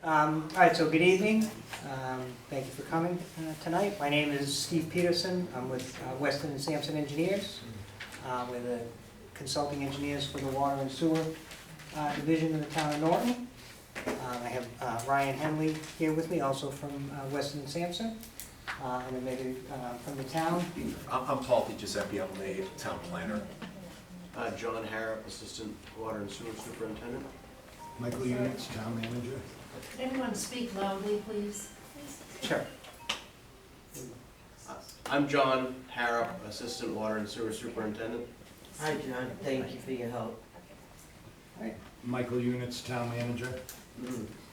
All right, so good evening. Thank you for coming tonight. My name is Steve Peterson. I'm with Weston and Sampson Engineers. We're the consulting engineers for the Water and Sewer Division in the town of Norton. I have Ryan Henley here with me, also from Weston and Sampson, and then maybe from the town. I'm Paul Giuseppe, I'm the town planner. John Harrop, Assistant Water and Sewer Superintendent. Michael Units, Town Manager. Could anyone speak loudly, please? Sure. I'm John Harrop, Assistant Water and Sewer Superintendent. Hi, John. Thank you for your help. All right. Michael Units, Town Manager.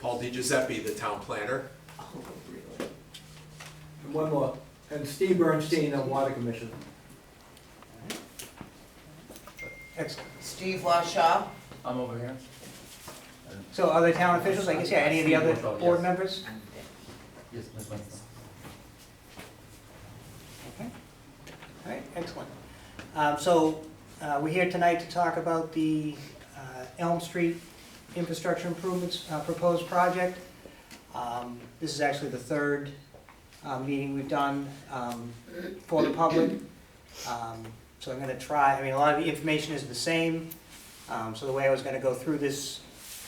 Paul Giuseppe, the town planner. Oh, really? And one more, and Steve Bernstein, the Water Commissioner. Excellent. Steve Lashaw? I'm over here. So other town officials, I guess, yeah, any of the other board members? Yes, Ms. Winston. Okay. All right, excellent. We're here tonight to talk about the Elm Street infrastructure improvements proposed project. This is actually the third meeting we've done for the public. So I'm going to try, a lot of the information is the same. So the way I was going to go through this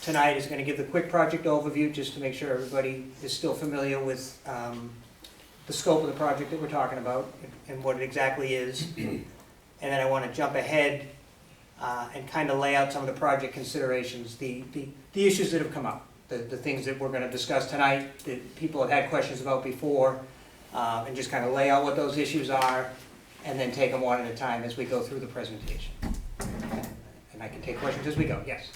tonight is going to give the quick project overview just to make sure everybody is still familiar with the scope of the project that we're talking about and what it exactly is. And then I want to jump ahead and kind of lay out some of the project considerations, the issues that have come up, the things that we're going to discuss tonight that people have had questions about before, and just kind of lay out what those issues are and then take them one at a time as we go through the presentation. And I can take questions as we go, yes.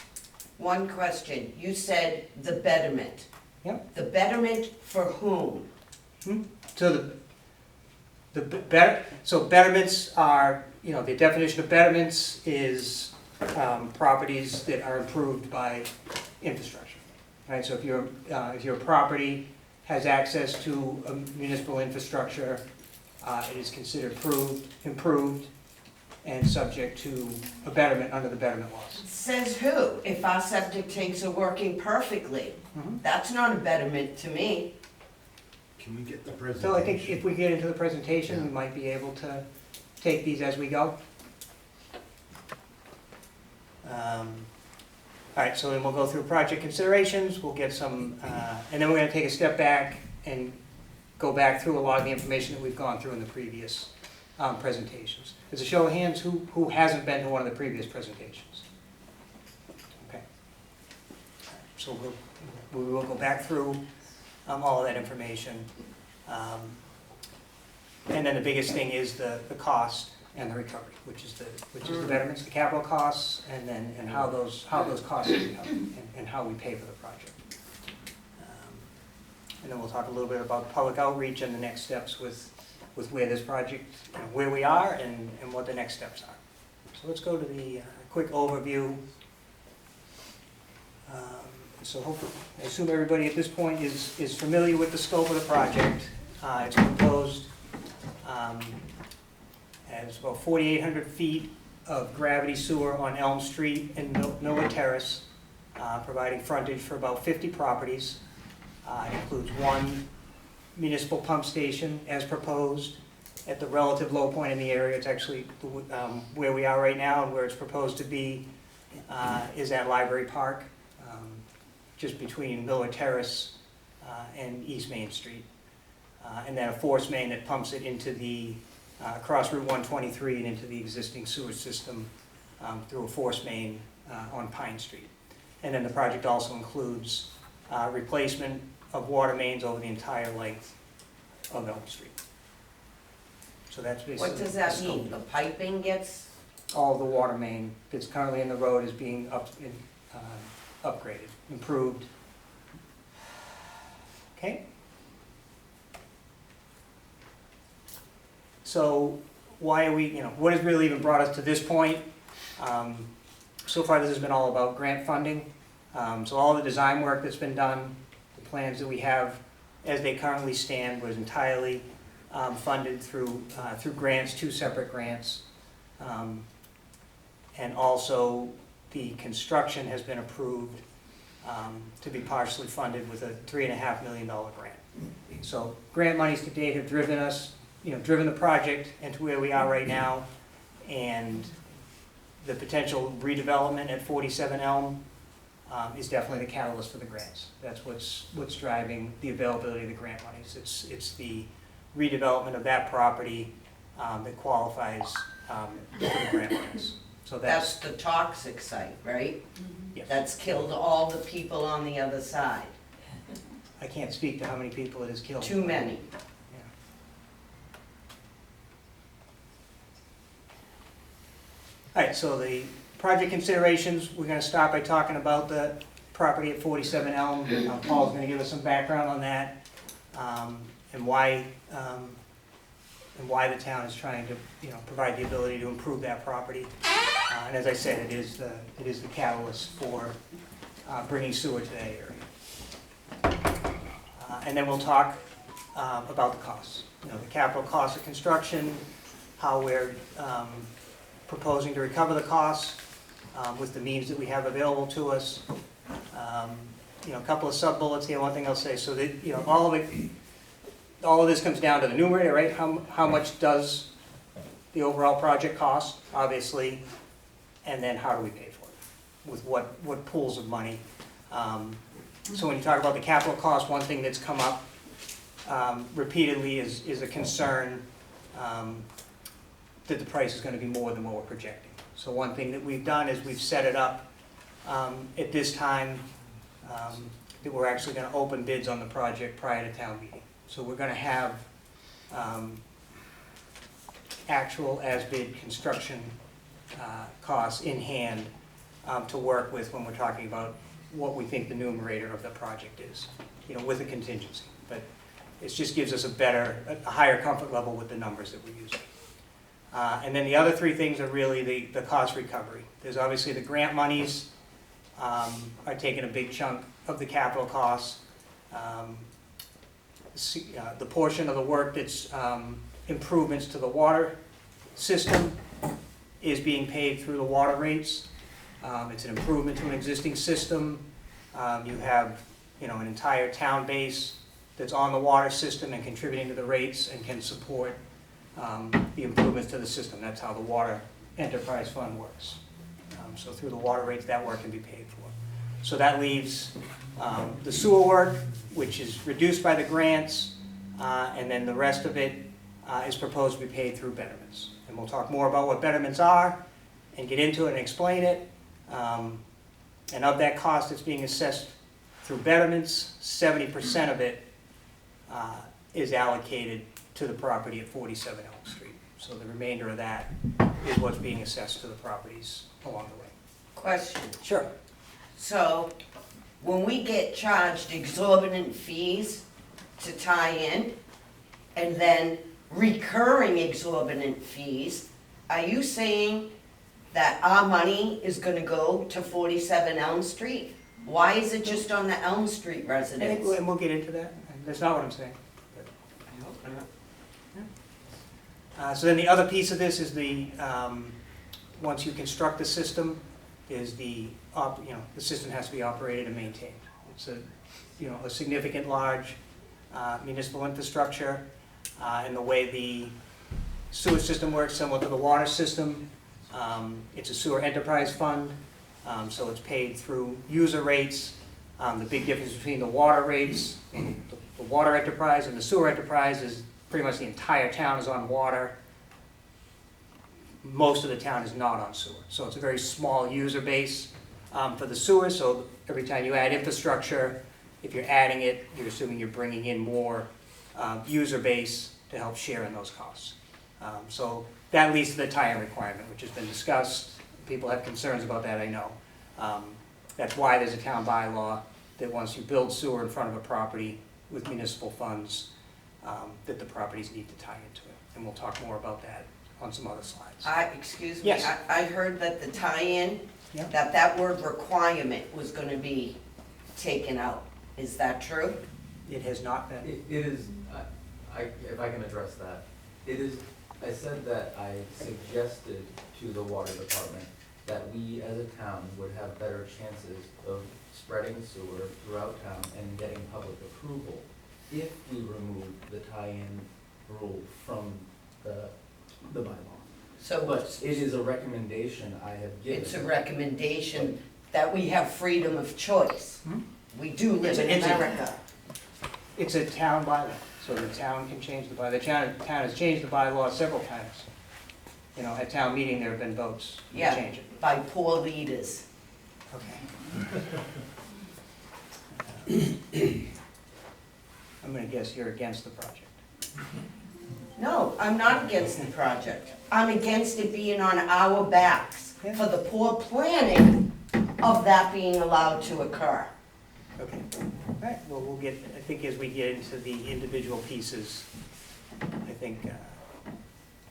One question. You said the betterment. Yep. The betterment for whom? So so betterments are, the definition of betterments is properties that are improved by infrastructure, right? So if your property has access to a municipal infrastructure, it is considered improved, and subject to a betterment under the betterment laws. Says who? If our septic tanks are working perfectly, that's not a betterment to me. Can we get the presentation? So I think if we get into the presentation, we might be able to take these as we go. All right, so then we'll go through project considerations, we'll get some, and then we're going to take a step back and go back through a lot of the information that we've gone through in the previous presentations. As a show of hands, who hasn't been to one of the previous presentations? Okay. So we will go back through all of that information. And then the biggest thing is the cost and the recovery, which is the betterments, the capital costs, and how those costs are recovered and how we pay for the project. And then we'll talk a little bit about public outreach and the next steps with where this project, where we are and what the next steps are. So let's go to the quick overview. So hopefully, I assume everybody at this point is familiar with the scope of the project. It's proposed as about 4,800 feet of gravity sewer on Elm Street and Miller Terrace, providing frontage for about 50 properties. It includes one municipal pump station as proposed at the relative low point in the area. It's actually where we are right now, and where it's proposed to be is at Library Park, just between Miller Terrace and East Main Street. And then a force main that pumps it into the across Route 123 and into the existing sewer system through a force main on Pine Street. And then the project also includes replacement of water mains over the entire length of Elm Street. So that's basically What does that mean? The piping gets? all of the water main that's currently in the road is being upgraded, improved. Okay? So why are we, what has really even brought us to this point? So far this has been all about grant funding. So all the design work that's been done, the plans that we have as they currently stand was entirely funded through grants, 2 separate grants. And also the construction has been approved to be partially funded with a $3.5 million grant. So grant monies to date have driven us, driven the project into where we are right now, and the potential redevelopment at 47 Elm is definitely the catalyst for the grants. That's what's driving the availability of the grant monies. It's the redevelopment of that property that qualifies for the grant monies. So That's the toxic site, right? yes. That's killed all the people on the other side. I can't speak to how many people it has killed. Too many. Yeah. All right, so the project considerations, we're gonna start by talking about the property at 47 Elm. Paul's gonna give us some background on that, and why the town is trying to, provide the ability to improve that property. And as I said, it is the catalyst for bringing sewer to that area. And then we'll talk about the costs, the capital costs of construction, how we're proposing to recover the costs with the means that we have available to us. A couple of sub-bullets here. One thing I'll say, so that, all of this comes down to the numerator, right? How much does the overall project cost, obviously, and then how do we pay for it? With what pools of money? So when you talk about the capital cost, one thing that's come up repeatedly is a concern that the price is going to be more than what we're projecting. So one thing that we've done is we've set it up at this time that we're actually going to open bids on the project prior to town meeting. So we're going to have actual as-bid construction costs in hand to work with when we're talking about what we think the numerator of the project is, with a contingency. But it just gives us a higher comfort level with the numbers that we're using. And then the other three things are really the cost recovery. There's obviously the grant monies are taking a big chunk of the capital costs. The portion of the work that's improvements to the water system is being paid through the water rates. It's an improvement to an existing system. You have, an entire town base that's on the water system and contributing to the rates and can support the improvements to the system. That's how the Water Enterprise Fund works. So through the water rates, that work can be paid for. So that leaves the sewer work, which is reduced by the grants, and then the rest of it is proposed to be paid through betterments. And we'll talk more about what betterments are and get into it and explain it. And of that cost that's being assessed through betterments, 70% of it is allocated to the property at 47 Elm Street. So the remainder of that is what's being assessed to the properties along the way. Question. Sure. So, when we get charged exorbitant fees to tie in, and then recurring exorbitant fees, are you saying that our money is gonna go to 47 Elm Street? Why is it just on the Elm Street residents? And we'll get into that. That's not what I'm saying. So then the other piece of this is once you construct the system, is the system has to be operated and maintained. It's a significant large municipal infrastructure, and the way the sewer system works, similar to the water system. It's a sewer enterprise fund, so it's paid through user rates. The big difference between the water rates, and the water enterprise and the sewer enterprise is pretty much the entire town is on water. Most of the town is not on sewer. So it's a very small user base for the sewer. So every time you add infrastructure, if you're adding it, you're assuming you're bringing in more user base to help share in those costs. So that leads to the tie-in requirement, which has been discussed. People have concerns about that, I know. That's why there's a town bylaw that once you build sewer in front of a property with municipal funds, that the properties need to tie into it. And we'll talk more about that on some other slides. Excuse me, Yes. I heard that the tie-in, Yeah. that word requirement was gonna be taken out. Is that true? It has not been. It is, if I can address that, it is, I said that I suggested to the water department that we as a town would have better chances of spreading sewer throughout town and getting public approval if we remove the tie-in rule from the bylaw. So But it is a recommendation I have given. it's a recommendation that we have freedom of choice. Hmm? We do live in It's a- America. It's a town bylaw, so the town can change the bylaw. The town has changed the bylaw several times. You know, at town meeting, there have been votes to Yeah. change it. By poor leaders. Okay. I'm gonna guess you're against the project. No, I'm not against the project. I'm against it being on our backs for the poor planning of that being allowed to occur. Okay, all right, well, we'll get, I think as we get into the individual pieces, I think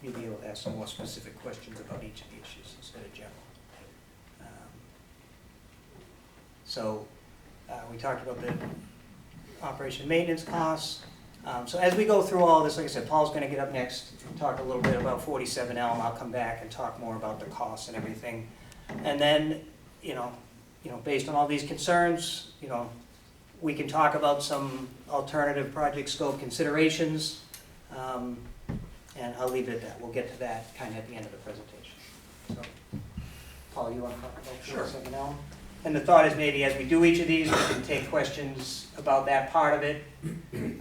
you'll be able to ask some more specific questions about each of the issues instead of general. So, we talked about the operation and maintenance costs. So as we go through all this, like I said, Paul's gonna get up next, talk a little bit about 47 Elm. I'll come back and talk more about the costs and everything. And then, you know, based on all these concerns, we can talk about some alternative project scope considerations. And I'll leave it at that. We'll get to that kind of at the end of the presentation. So, Paul, you want to talk about 47 Elm? And the thought is maybe as we do each of these, we can take questions about that part of it,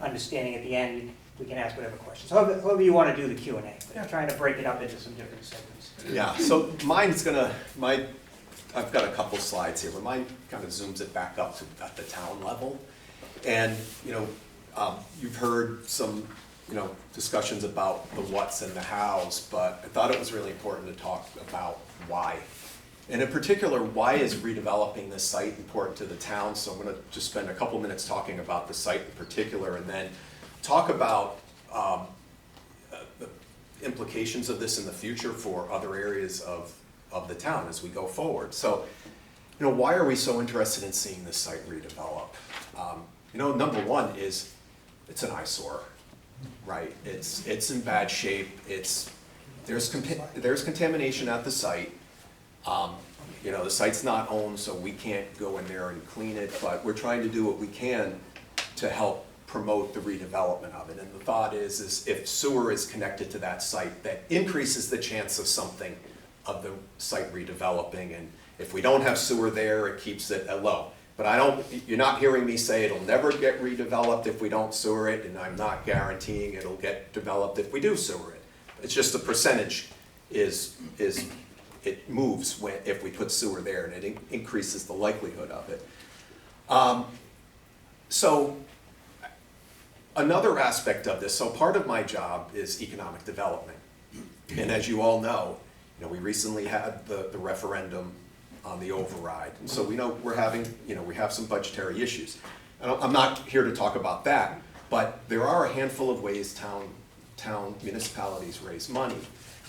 understanding at the end, we can ask whatever questions. However you want to do the Q&A, but I'm trying to break it up into some different segments. Yeah, so I've got a couple slides here, but mine kind of zooms it back up to at the town level. And, you've heard some, discussions about the what's and the hows, but I thought it was really important to talk about why. And in particular, why is redeveloping this site important to the town? So I'm gonna just spend a couple minutes talking about the site in particular, and then talk about the implications of this in the future for other areas of the town as we go forward. So, why are we so interested in seeing this site redevelop? Number one is it's an eyesore, right? It's in bad shape. There's contamination at the site. The site's not owned, so we can't go in there and clean it, but we're trying to do what we can to help promote the redevelopment of it. And the thought is if sewer is connected to that site, that increases the chance of something of the site redeveloping. And if we don't have sewer there, it keeps it low. But you're not hearing me say it'll never get redeveloped if we don't sewer it, and I'm not guaranteeing it'll get developed if we do sewer it. It's just the percentage it moves if we put sewer there, and it increases the likelihood of it. So another aspect of this, so part of my job is economic development. And as you all know, we recently had the referendum on the override. And so we know we have some budgetary issues. And I'm not here to talk about that, but there are a handful of ways town municipalities raise money,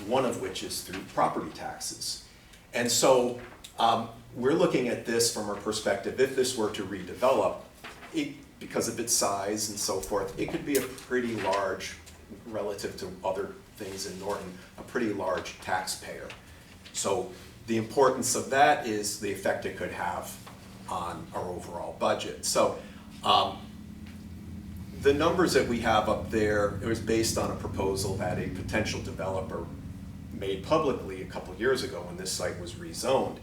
one of which is through property taxes. And so we're looking at this from our perspective, if this were to redevelop, because of its size and so forth, it could be a pretty large, relative to other things in Norton, a pretty large taxpayer. So the importance of that is the effect it could have on our overall budget. So the numbers that we have up there, it was based on a proposal that a potential developer made publicly a couple of years ago when this site was rezoned.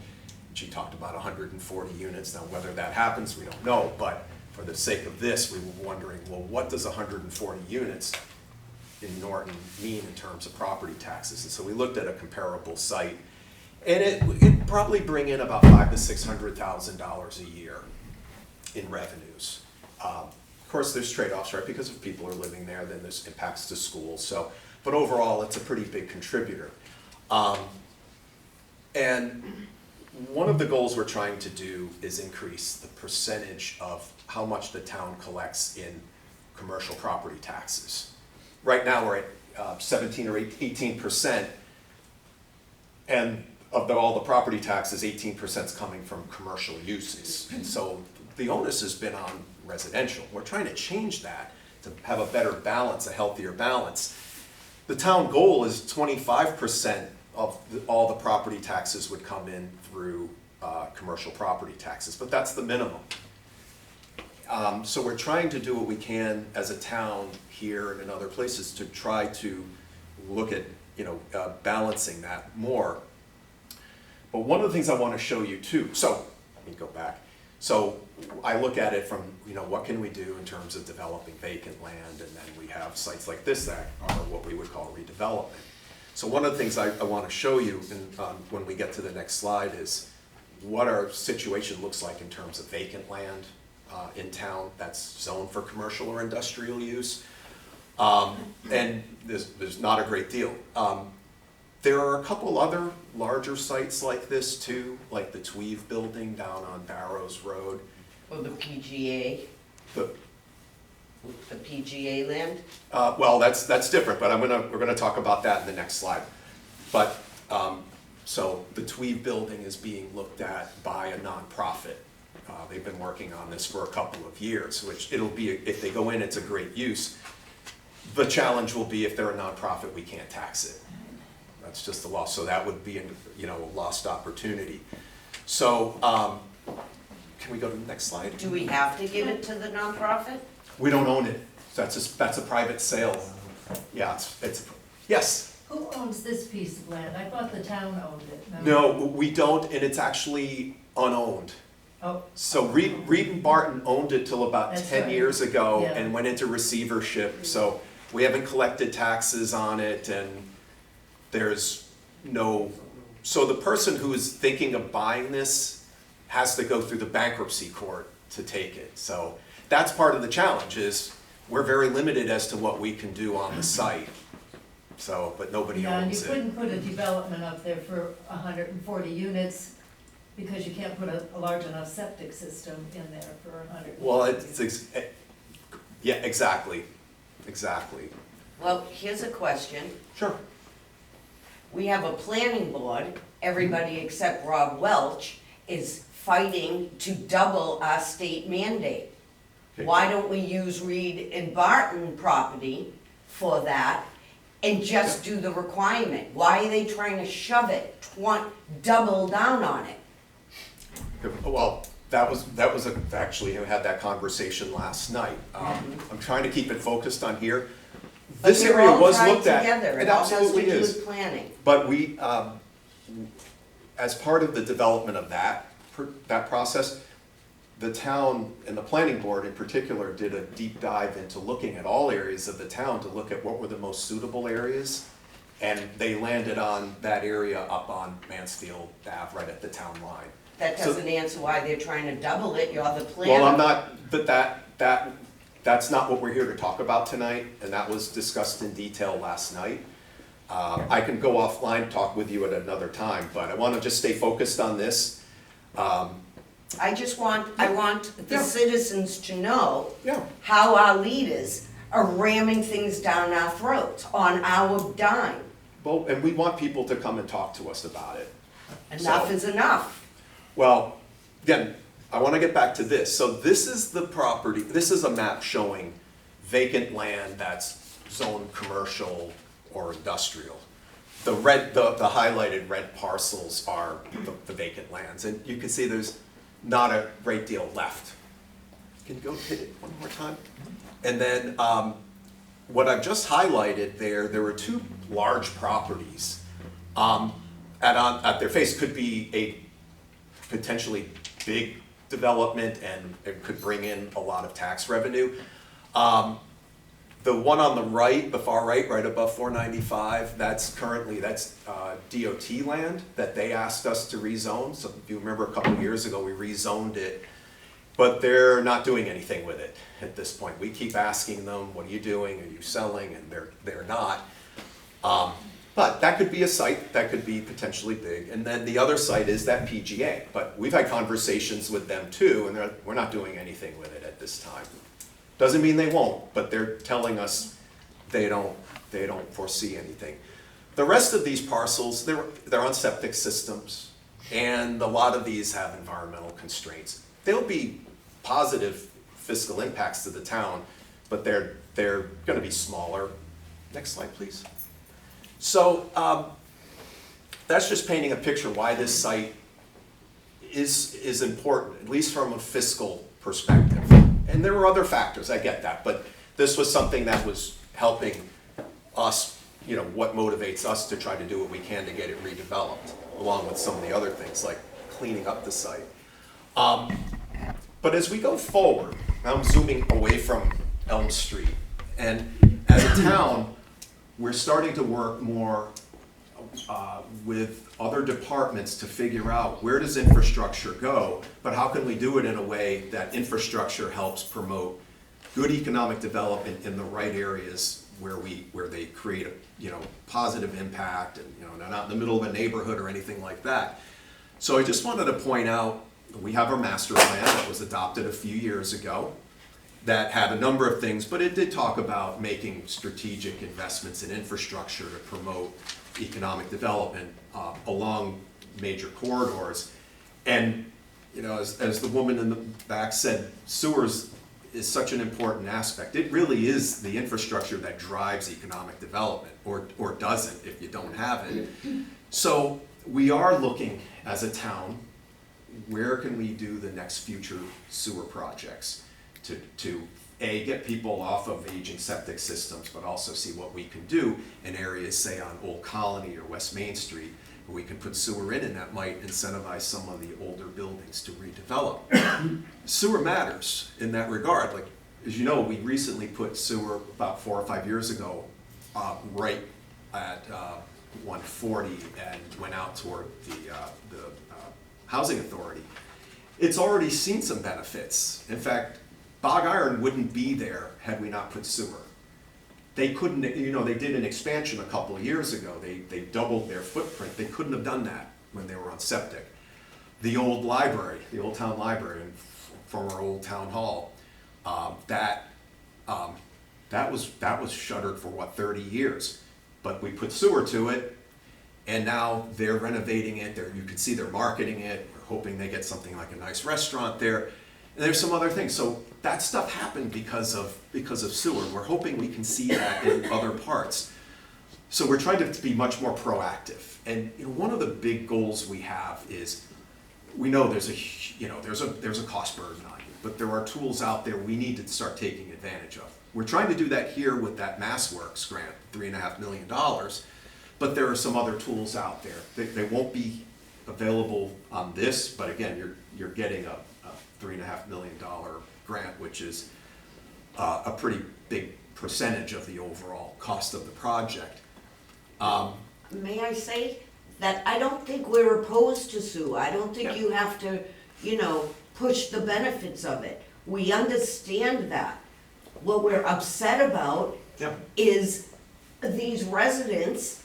She talked about 140 units. Now, whether that happens, we don't know, but for the sake of this, we were wondering, well, what does 140 units in Norton mean in terms of property taxes? And so we looked at a comparable site, and it'd probably bring in about $500,000 to $600,000 a year in revenues. Of course, there's trade-offs, right? Because if people are living there, then there's impacts to schools. So, but overall, it's a pretty big contributor. And one of the goals we're trying to do is increase the percentage of how much the town collects in commercial property taxes. Right now, we're at 17 or 18%, and of all the property taxes, 18% is coming from commercial uses. And so the onus has been on residential. We're trying to change that to have a better balance, a healthier balance. The town goal is 25% all the property taxes would come in through commercial property taxes, but that's the minimum. So we're trying to do what we can as a town here and in other places to try to look at, balancing that more. But one of the things I want to show you too, so let me go back. So I look at it from, what can we do in terms of developing vacant land, and then we have sites like this that are what we would call redevelopment. So one of the things I want to show you when we get to the next slide is what our situation looks like in terms of vacant land in town that's zoned for commercial or industrial use. And there's not a great deal. There are a couple other larger sites like this too, like the Tweeve building down on Barrows Road. Or the PGA, The, the PGA land? well, that's different, but we're gonna talk about that in the next slide. But, so the Tweeve building is being looked at by a nonprofit. They've been working on this for a couple of years, which it'll be, if they go in, it's a great use. The challenge will be if they're a nonprofit, we can't tax it. That's just the law, so that would be, a lost opportunity. So, can we go to the next slide? Do we have to give it to the nonprofit? We don't own it, that's a private sale. Yeah, yes. Who owns this piece of land? I thought the town owned it. No, we don't, and it's actually unowned. Oh, So Reed and Barton owned it till about That's 10 right. years ago Yeah. and went into receivership, so we haven't collected taxes on it, and there's no, so the person who is thinking of buying this has to go through the bankruptcy court to take it. So that's part of the challenge, is we're very limited as to what we can do on the site. So, but nobody yeah, and you owns it. couldn't put a development up there for 140 units because you can't put a large enough septic system in there for 100. Well, yeah, exactly. Well, here's a question. Sure. We have a planning board, everybody except Rob Welch is fighting to double our state mandate. Okay. Why don't we use Reed and Barton property for that and just do the requirement? Why are they trying to shove it, double down on it? Well, actually, I had that conversation last night. I'm trying to keep it focused on here. This But you're area all was tied looked at. together. It It all has to absolutely do is. with planning. But we, as part of the development of that process, the town and the planning board in particular did a deep dive into looking at all areas of the town to look at what were the most suitable areas. And they landed on that area up on Mansfield Ave, right at the town line. That So- doesn't answer why they're trying to double it, you're the planner. Well, I'm not, but that's not what we're here to talk about tonight, and that was discussed in detail last night. I can go offline, talk with you at another time, but I wanna just stay focused on this. I want the Yeah. citizens to know Yeah. how our leaders are ramming things down our throats on our dime. Well, and we want people to come and talk to us about it. Enough is enough. Well, again, I wanna get back to this. So this is the property, this is a map showing vacant land that's zoned commercial or industrial. The highlighted red parcels are the vacant lands, and you can see there's not a great deal left. Can you go hit it one more time? And then, what I've just highlighted there were two large properties. At their face could be a potentially big development, and it could bring in a lot of tax revenue. The one on the right, the far right, right above 495, that's DOT land that they asked us to rezone. So if you remember a couple of years ago, we rezoned it, but they're not doing anything with it at this point. We keep asking them, what are you doing? Are you selling? And they're not. But that could be a site that could be potentially big. And then the other site is that PGA. But we've had conversations with them too, and we're not doing anything with it at this time. Doesn't mean they won't, but they're telling us they don't foresee anything. The rest of these parcels, they're on septic systems, and a lot of these have environmental constraints. There'll be positive fiscal impacts to the town, but they're gonna be smaller. Next slide, please. So, that's just painting a picture why this site is important, at least from a fiscal perspective. And there were other factors, I get that, but this was something that was helping us, you know, what motivates us to try to do what we can to get it redeveloped, along with some of the other things like cleaning up the site. But as we go forward, I'm zooming away from Elm Street, and as a town, we're starting to work more with other departments to figure out where does infrastructure go, but how can we do it in a way that infrastructure helps promote good economic development in the right areas where they create a, you know, positive impact, and, you know, they're not in the middle of a neighborhood or anything like that. So I just wanted to point out, we have our master plan that was adopted a few years ago that had a number of things, but it did talk about making strategic investments in infrastructure to promote economic development along major corridors. And, you know, as the woman in the back said, sewers is such an important aspect. It really is the infrastructure that drives economic development, or doesn't if you don't have it. So we are looking as a town, where can we do the next future sewer projects to A, get people off of aging septic systems, but also see what we can do in areas, say on Old Colony or West Main Street, where we can put sewer in, and that might incentivize some of the older buildings to redevelop. Sewer matters in that regard. Like, as you know, we recently put sewer about 4 or 5 years ago, right at 140, and went out toward the Housing Authority. It's already seen some benefits. In fact, Bog Iron wouldn't be there had we not put sewer. They couldn't, you know, they did an expansion a couple of years ago. They doubled their footprint. They couldn't have done that when they were on septic. The old library, the Old Town Library, and former Old Town Hall, that was shuttered for what, 30 years. But we put sewer to it, and now they're renovating it. You can see they're marketing it. We're hoping they get something like a nice restaurant there. And there's some other things. So that stuff happened because of sewer. We're hoping we can see that in other parts. So we're trying to be much more proactive. And, you know, one of the big goals we have is, we know there's a cost burden on you, but there are tools out there we need to start taking advantage of. We're trying to do that here with that MassWorks grant, $3.5 million, but there are some other tools out there. They won't be available on this, but again, you're getting a $3.5 million grant, which is a pretty big percentage of the overall cost of the project. May I say that I don't think we're opposed to sewer. I don't think you have to, you know, push the benefits of it. We understand that. What we're upset about is these residents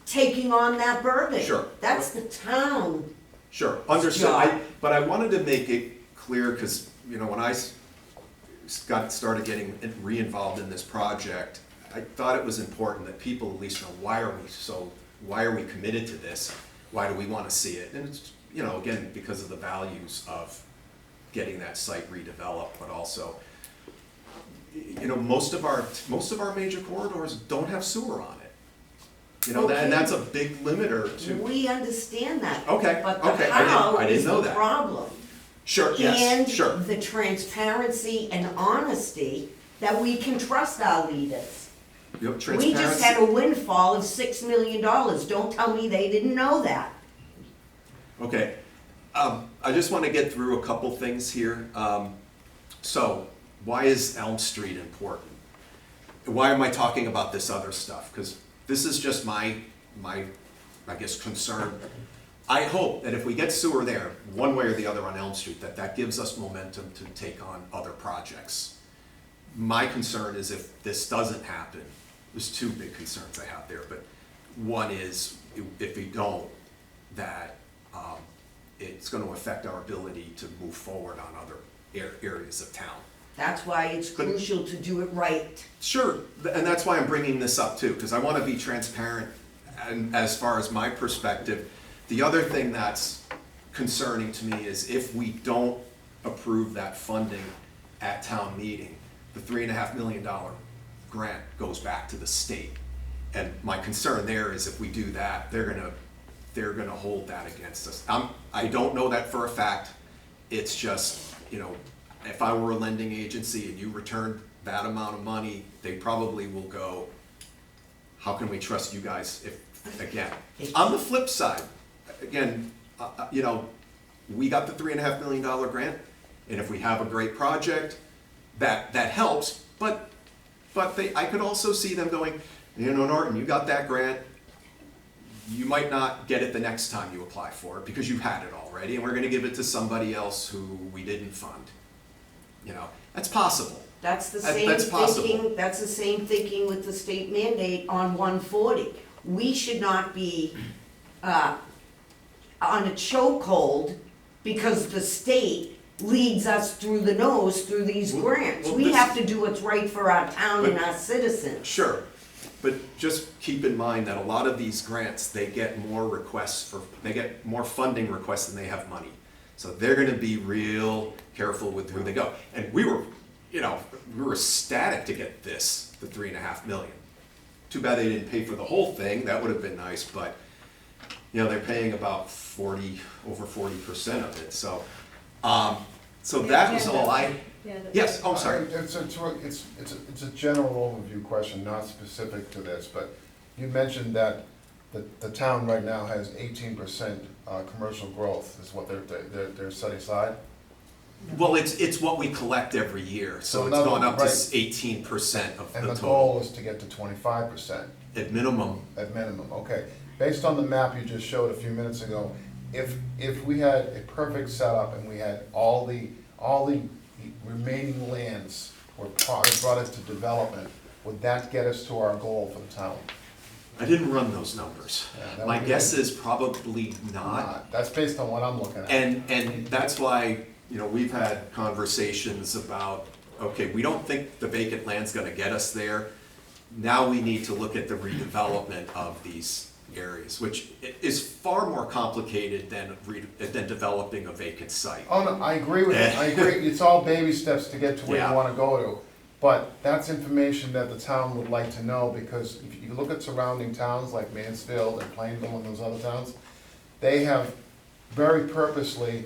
taking on that burden. Sure. That's the town. Sure, understood. job. But I wanted to make it clear, because, you know, when I started getting re-involved in this project, I thought it was important that people at least know, why are we committed to this? Why do we want to see it? And it's, you know, again, because of the values of getting that site redeveloped, but also, you know, most of our major corridors don't have sewer on it. You know, Okay. and that's a big limiter to. We understand that. Okay, But okay, the I how didn't is know the that. problem. Sure, yes, sure. And the transparency and honesty that we can trust our leaders. You know, We just transparency. had a windfall of $6 million. Don't tell me they didn't know that. Okay, I just want to get through a couple things here. So, why is Elm Street important? Why am I talking about this other stuff? Because this is just my, I guess, concern. I hope that if we get sewer there, one way or the other on Elm Street, that gives us momentum to take on other projects. My concern is if this doesn't happen, there's two big concerns I have there, but one is if we don't, that it's going to affect our ability to move forward on other areas of town. That's why it's crucial to do it right. Sure, and that's why I'm bringing this up too, because I want to be transparent, and as far as my perspective. The other thing that's concerning to me is if we don't approve that funding at town meeting, the $3.5 million grant goes back to the state. And my concern there is if we do that, they're gonna hold that against us. I don't know that for a fact. It's just, you know, if I were a lending agency and you returned that amount of money, they probably will go, how can we trust you guys if, again. On the flip side, again, you know, we got the $3.5 million grant, and if we have a great project, that helps, but I could also see them going, you know, Norton, you got that grant, you might not get it the next time you apply for it, because you've had it already, and we're gonna give it to somebody else who we didn't fund. You know, that's possible. That's the That- same that's possible. thinking, that's the same thinking with the state mandate on 140. We should not be on a chokehold because the state leads us through the nose through these Well, grants. well, We this- have to do what's right for our town and But- our citizens. Sure, but just keep in mind that a lot of these grants, they get more funding requests than they have money. So they're gonna be real careful with who they go. And we were ecstatic to get the $3.5 million. Too bad they didn't pay for the whole thing, that would have been nice, but, you know, they're paying about over 40% of it, so, that was all yes, oh, I'm sorry. It's a general overview question, not specific to this, but you mentioned that the town right now has 18% commercial growth is what they're set aside. Well, it's what we collect every year, so So it's another- gone up to right. 18% of And the the total, goal is to get to 25% at minimum. at minimum, okay. Based on the map you just showed a few minutes ago, if we had a perfect setup and we had all the remaining lands were brought into development, would that get us to our goal for the town? I didn't run those numbers. Yeah, that My would be guess good. is probably not. That's based on what I'm looking at. And that's why, you know, we've had conversations about, okay, we don't think the vacant land's gonna get us there. Now we need to look at the redevelopment of these areas, which is far more complicated than developing a vacant site. Oh, no, I agree with you, I agree, it's all baby steps to get to where Yeah. you wanna go to. But that's information that the town would like to know, because if you look at surrounding towns like Mansfield and Plainville and those other towns, they have very purposely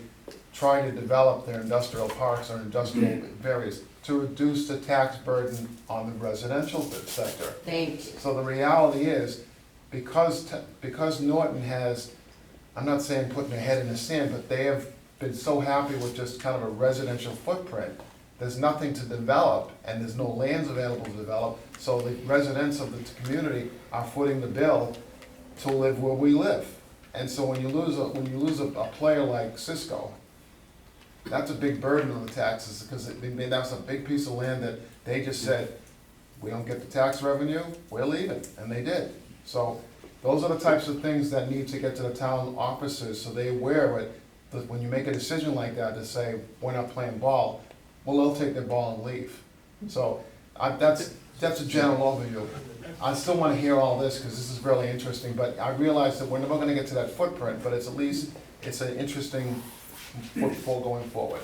tried to develop their industrial parks or industrial areas to reduce the tax burden on the residential sector. Thank you. So the reality is, because Norton has, I'm not saying putting their head in the sand, but they have been so happy with just kind of a residential footprint. There's nothing to develop, and there's no lands available to develop, so the residents of the community are footing the bill to live where we live. And so when you lose a player like Cisco, that's a big burden on the taxes, because that's a big piece of land that they just said, we don't get the tax revenue, we're leaving, and they did. So those are the types of things that need to get to the town officers, so they're aware of it, that when you make a decision like that to say, we're not playing ball, well, they'll take their ball and leave. So that's a general overview. I still want to hear all this, because this is really interesting, but I realize that we're never going to get to that footprint, but it's at least, it's an interesting footfall going forward.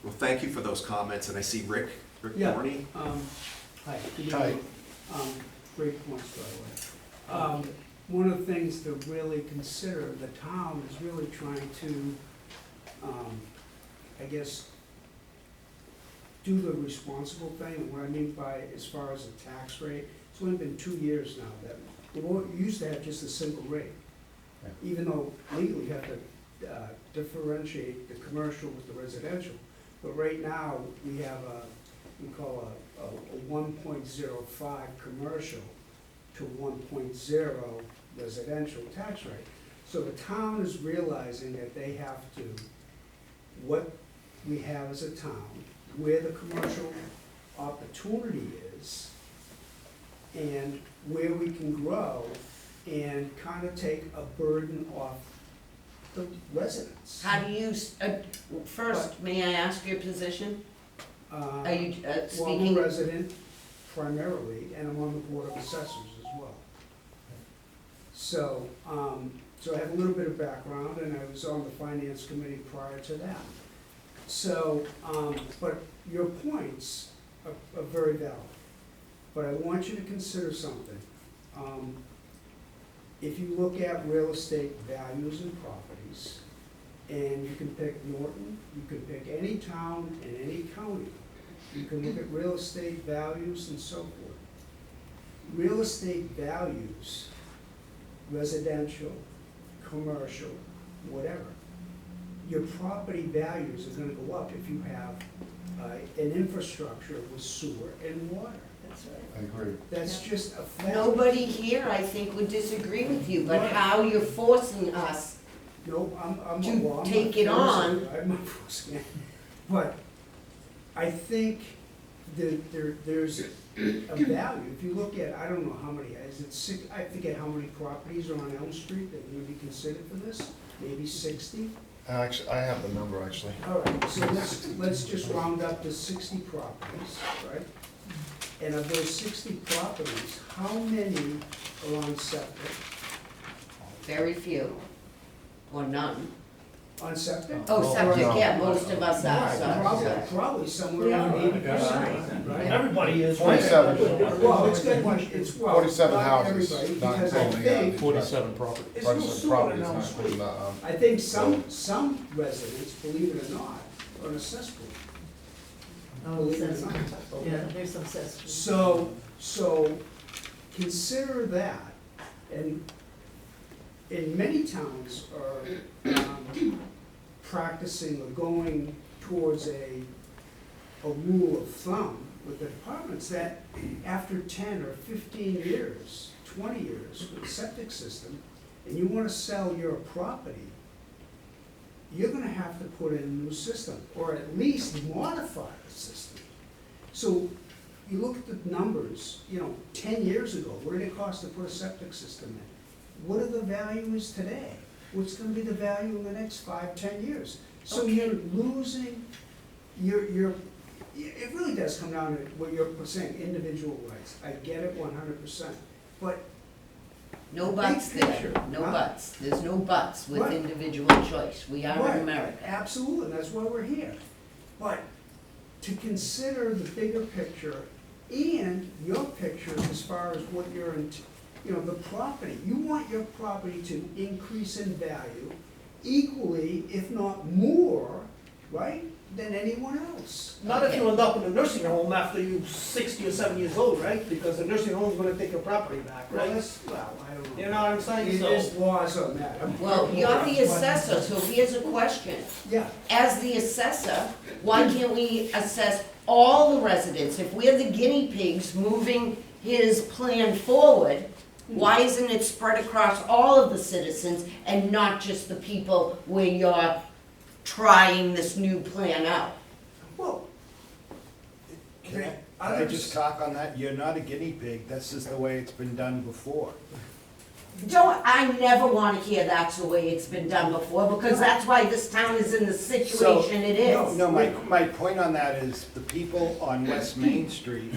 Well, thank you for those comments, and I see Rick Yeah. Gorney. Hi. good Hi. evening. Great points, by the way. One of the things to really consider, the town is really trying to, I guess, do the responsible thing. And what I mean by, as far as the tax rate, it's only been 2 years now that, we used to have just a single rate. Yeah. Even though legally you have to differentiate the commercial with the residential. But right now, we have we call a 1.05 commercial to 1.0 residential tax rate. So the town is realizing that they have to, what we have as a town, where the commercial opportunity is, and where we can grow, and kind of take a burden off the residents. How do you, first, may I ask your position? Are you Well, I'm speaking? a resident primarily, and I'm on the Board of Assessors as well. So, so I have a little bit of background, and I was on the Finance Committee prior to that. So, but your points are very valid. But I want you to consider something. If you look at real estate values and properties, and you can pick Norton, you can pick any town in any county, you can look at real estate values and so forth. Real estate values, residential, commercial, whatever, your property values are gonna go up if you have an infrastructure with sewer and water. That's right. I agree. That's just a fact. Nobody here, I think, would disagree with you, but Right. how you're forcing us, No, I'm, to well, I'm not take it on. forcing it. I'm not forcing it. But I think that there's a value. If you look at, I don't know how many, is it six, I forget how many properties are on Elm Street that would be considered for this? Maybe 60? Actually, I have the number, actually. All right, so let's just round up to 60 properties, right? And of those 60 properties, how many are on septic? very few, or none. On septic? Oh, septic, no. yeah, most of us are, Right, so. probably somewhere around 80%, right? Everybody is. 47. Well, it's good, it's, well, 47 not houses, everybody, not because I including, think, 47 properties. it's no Properties, sewer in not Elm Street. including the, I think some residents, believe it or not, are in a cesspool. Oh, Believe it or cesspool. not. Yeah, there's some cesspools. So consider that, and many towns are practicing or going towards a rule of thumb with the departments that after 10 or 15 years, 20 years with septic system, and you wanna sell your property, you're gonna have to put in a new system, or at least modify the system. So you look at the numbers, 10 years ago, what did it cost to put a septic system in? What are the values today? What's gonna be the value in the next 5, 10 years? So you're losing, it really does come down to what you're saying, individual rights. I get it 100%, but No Big buts there, picture, no huh? buts, there's no buts with Right. individual choice, we are Right, in America. absolutely, that's why we're here. But to consider the bigger picture and your picture as far as what you're, the property, you want your property to increase in value equally, if not more, right, than anyone else. Not if you end up in a nursing home after you're 60 or 70 years old, right? Because the nursing home's gonna take your property back, Well, right? I don't know. You know what I'm saying? There's So, laws on that. Well, you're the assessor, so here's a question. Yeah, As the assessor, why can't we assess all the residents? If we're the guinea pigs moving his plan forward, why isn't it spread across all of the citizens and not just the people where you're trying this new plan out? well. Can I just talk on that? You're not a guinea pig, that's just the way it's been done before. I never wanna hear that's the way it's been done before, because that's why this town is in the situation it is. No, my point on that is the people on West Main Street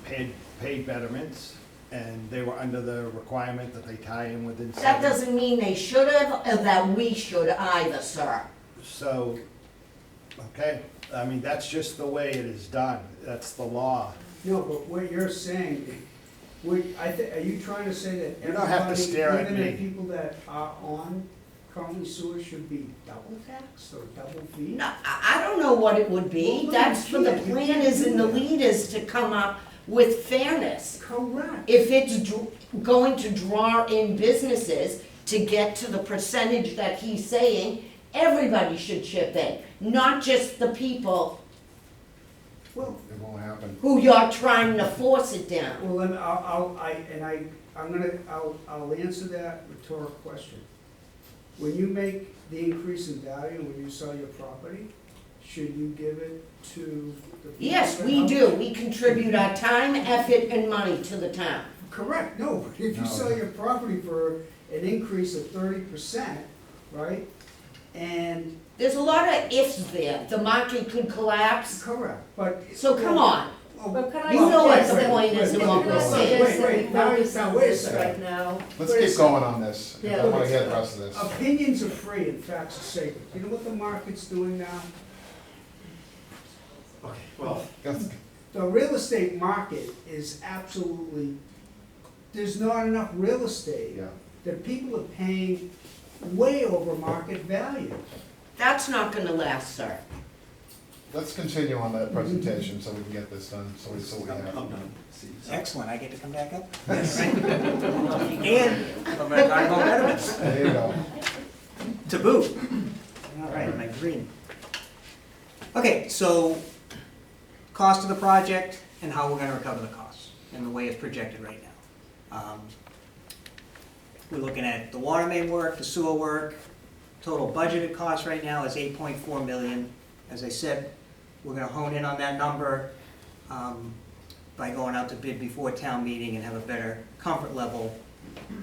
paid betterments, and they were under the requirement that they tie in within That 7. doesn't mean they should have, or that we should either, sir. So, okay, I mean, that's just the way it is done, that's the law. No, but what you're saying, are you trying to say that You don't have to everybody, stare at even the me. people that are on currently sewer should be double taxed or double fee? No, I don't know what it would be, Well, that's for the you can't planners do and the that. leaders to come up with fairness. Correct. If it's going to draw in businesses to get to the percentage that he's saying, everybody should chip in, not just the people Well, It won't happen. who you're trying to force it down. well, then I'll answer that rhetorical question. When you make the increase in value, when you sell your property, should you give it to the people? Yes, that we own do, it? we contribute our time, effort, and money to the town. Correct, no, but if you No. sell your property for an increase of 30%, right, and, There's a lot of ifs there, the market could collapse, correct, but. so come on. Oh, But can I You know what suggest the that- point is and what Can I we're saying. suggest that we Wait, now, focus now, on wait a this second. right now? Let's Wait a keep second. going on this, Yeah, I wanna let's- hear the rest of this. Opinions are free and facts are sacred. You know what the market's doing now? Okay, well, The real estate market is absolutely there's not enough real estate. Yeah. That people are paying way over market value. That's not gonna last, sir. Let's continue on that presentation so we can get this done, so we I'm have. done. Excellent, I get to come back up? Yes. And I'm gonna talk about betterments, There you go. to boot. All right, my green. Okay, so cost of the project and how we're gonna recover the costs, and the way it's projected right now. We're looking at the water main work, the sewer work. Total budgeted cost right now is 8.4 million. As I said, we're gonna hone in on that number by going out to bid before town meeting and have a better comfort level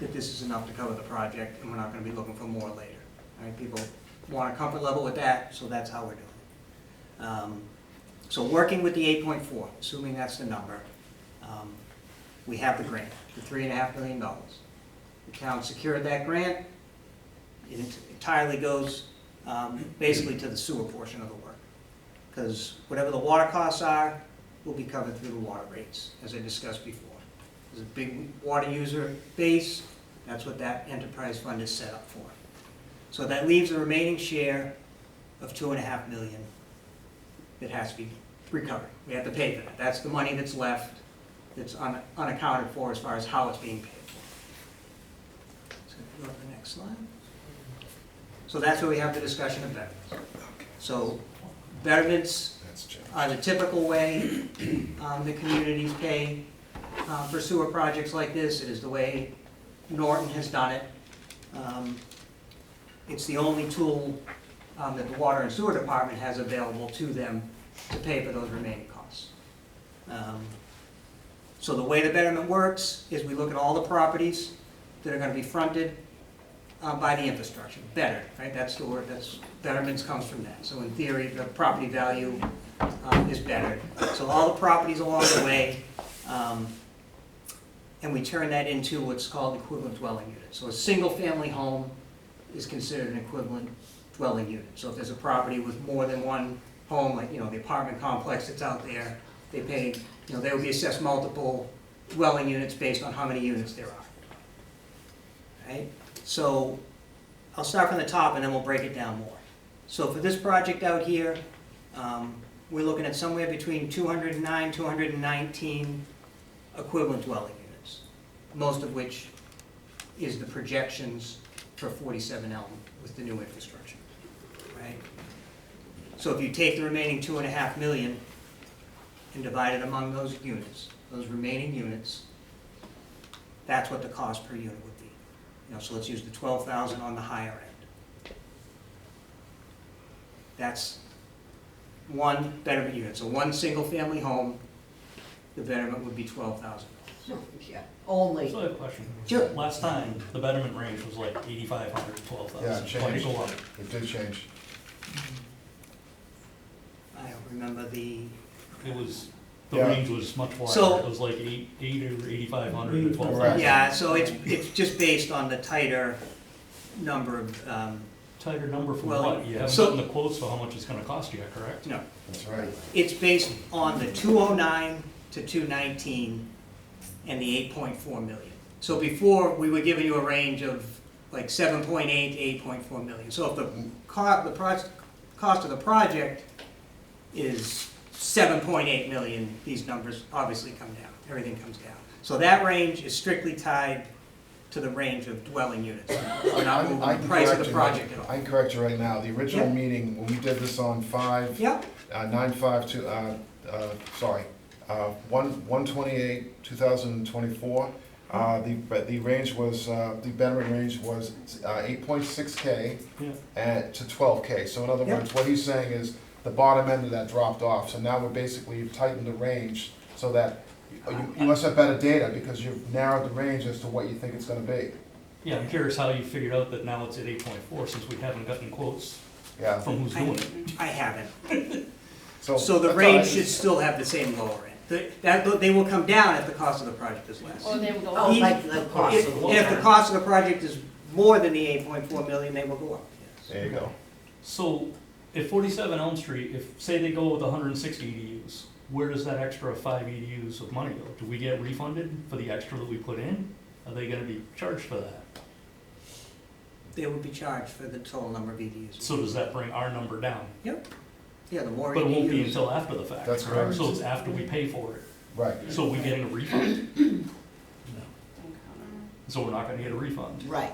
that this is enough to cover the project, and we're not gonna be looking for more later. All right, people want a comfort level with that, so that's how we're doing it. So working with the 8.4, assuming that's the number, we have the grant, the $3.5 million. The town secured that grant. It entirely goes basically to the sewer portion of the work. Because whatever the water costs are, will be covered through the water rates, as I discussed before. There's a big water user base, that's what that enterprise fund is set up for. So that leaves a remaining share of $2.5 million that has to be recovered. We have to pay for that. That's the money that's left, that's unaccounted for as far as how it's being paid for. So go to the next slide. So that's where we have the discussion of betterments. So betterments are the typical way the communities pay for sewer projects like this. It is the way Norton has done it. It's the only tool that the water and sewer department has available to them to pay for those remaining costs. So the way the betterment works is we look at all the properties that are going to be fronted by the infrastructure, better, right? That's the word, betterments comes from that. So in theory, the property value is bettered. So all the properties along the way, and we turn that into what's called equivalent dwelling unit. So a single-family home is considered an equivalent dwelling unit. So if there's a property with more than one home, like, the apartment complex that's out there, they pay, they will be assessed multiple dwelling units based on how many units there are. Right? So I'll start from the top and then we'll break it down more. So for this project out here, we're looking at somewhere between 209, 219 equivalent dwelling units, most of which is the projections for 47 Elm with the new infrastructure, right? So if you take the remaining 2.5 million and divide it among those units, those remaining units, that's what the cost per unit would be. So let's use the 12,000 on the higher end. That's one betterment unit. So one single-family home, the betterment would be $12,000. Yeah, only. So I have a question. Sure. Last time, the betterment range was like 8,500 to 12,000. Yeah, it Why did it changed. go up? It did change. I don't remember the. It was, the Yeah. range was much wider. So- It was like 8 or 8,500 to 12,000. Correct. Yeah, so it's just based on the tighter number of, Tighter number for Well, what? You haven't so- gotten the quotes for how much it's gonna cost you yet, correct? no, That's right. it's based on the 209 to 219 and the 8.4 million. So before, we were giving you a range of like 7.8 to 8.4 million. So if the cost of the project is 7.8 million, these numbers obviously come down, everything comes down. So that range is strictly tied to the range of dwelling units. We're not moving I the can price of correct the you. project at all. I can correct you right now. The original Yep. meeting, when we did this on 1/28/2024, the range was, the betterment range was 8.6K Yeah. to 12K. So in other Yep. words, what he's saying is the bottom end of that dropped off. So now we're basically tightened the range so that you must have better data because you've narrowed the range as to what you think it's gonna be. Yeah, I'm curious how you figured out that now it's at 8.4 since we haven't gotten quotes Yeah. from who's doing it. I haven't. So So the that's all range right. should still have the same lower end. They will come down if the cost of the project is less. Or they will go Oh, up. like the cost If of the water. cost of the project is more than the 8.4 million, they will go up, yes. There you go. So if 47 Elm Street, if, say they go with 160 EDUs, where does that extra 5 EDUs of money go? Do we get refunded for the extra that we put in? Are they gonna be charged for that? They would be charged for the total number of EDUs. So does that bring our number down? Yeah, the more But it won't be EDUs. until after the fact. That's correct. So it's after we pay for it. Right. So we getting a refund? No. So we're not gonna get a refund? Right.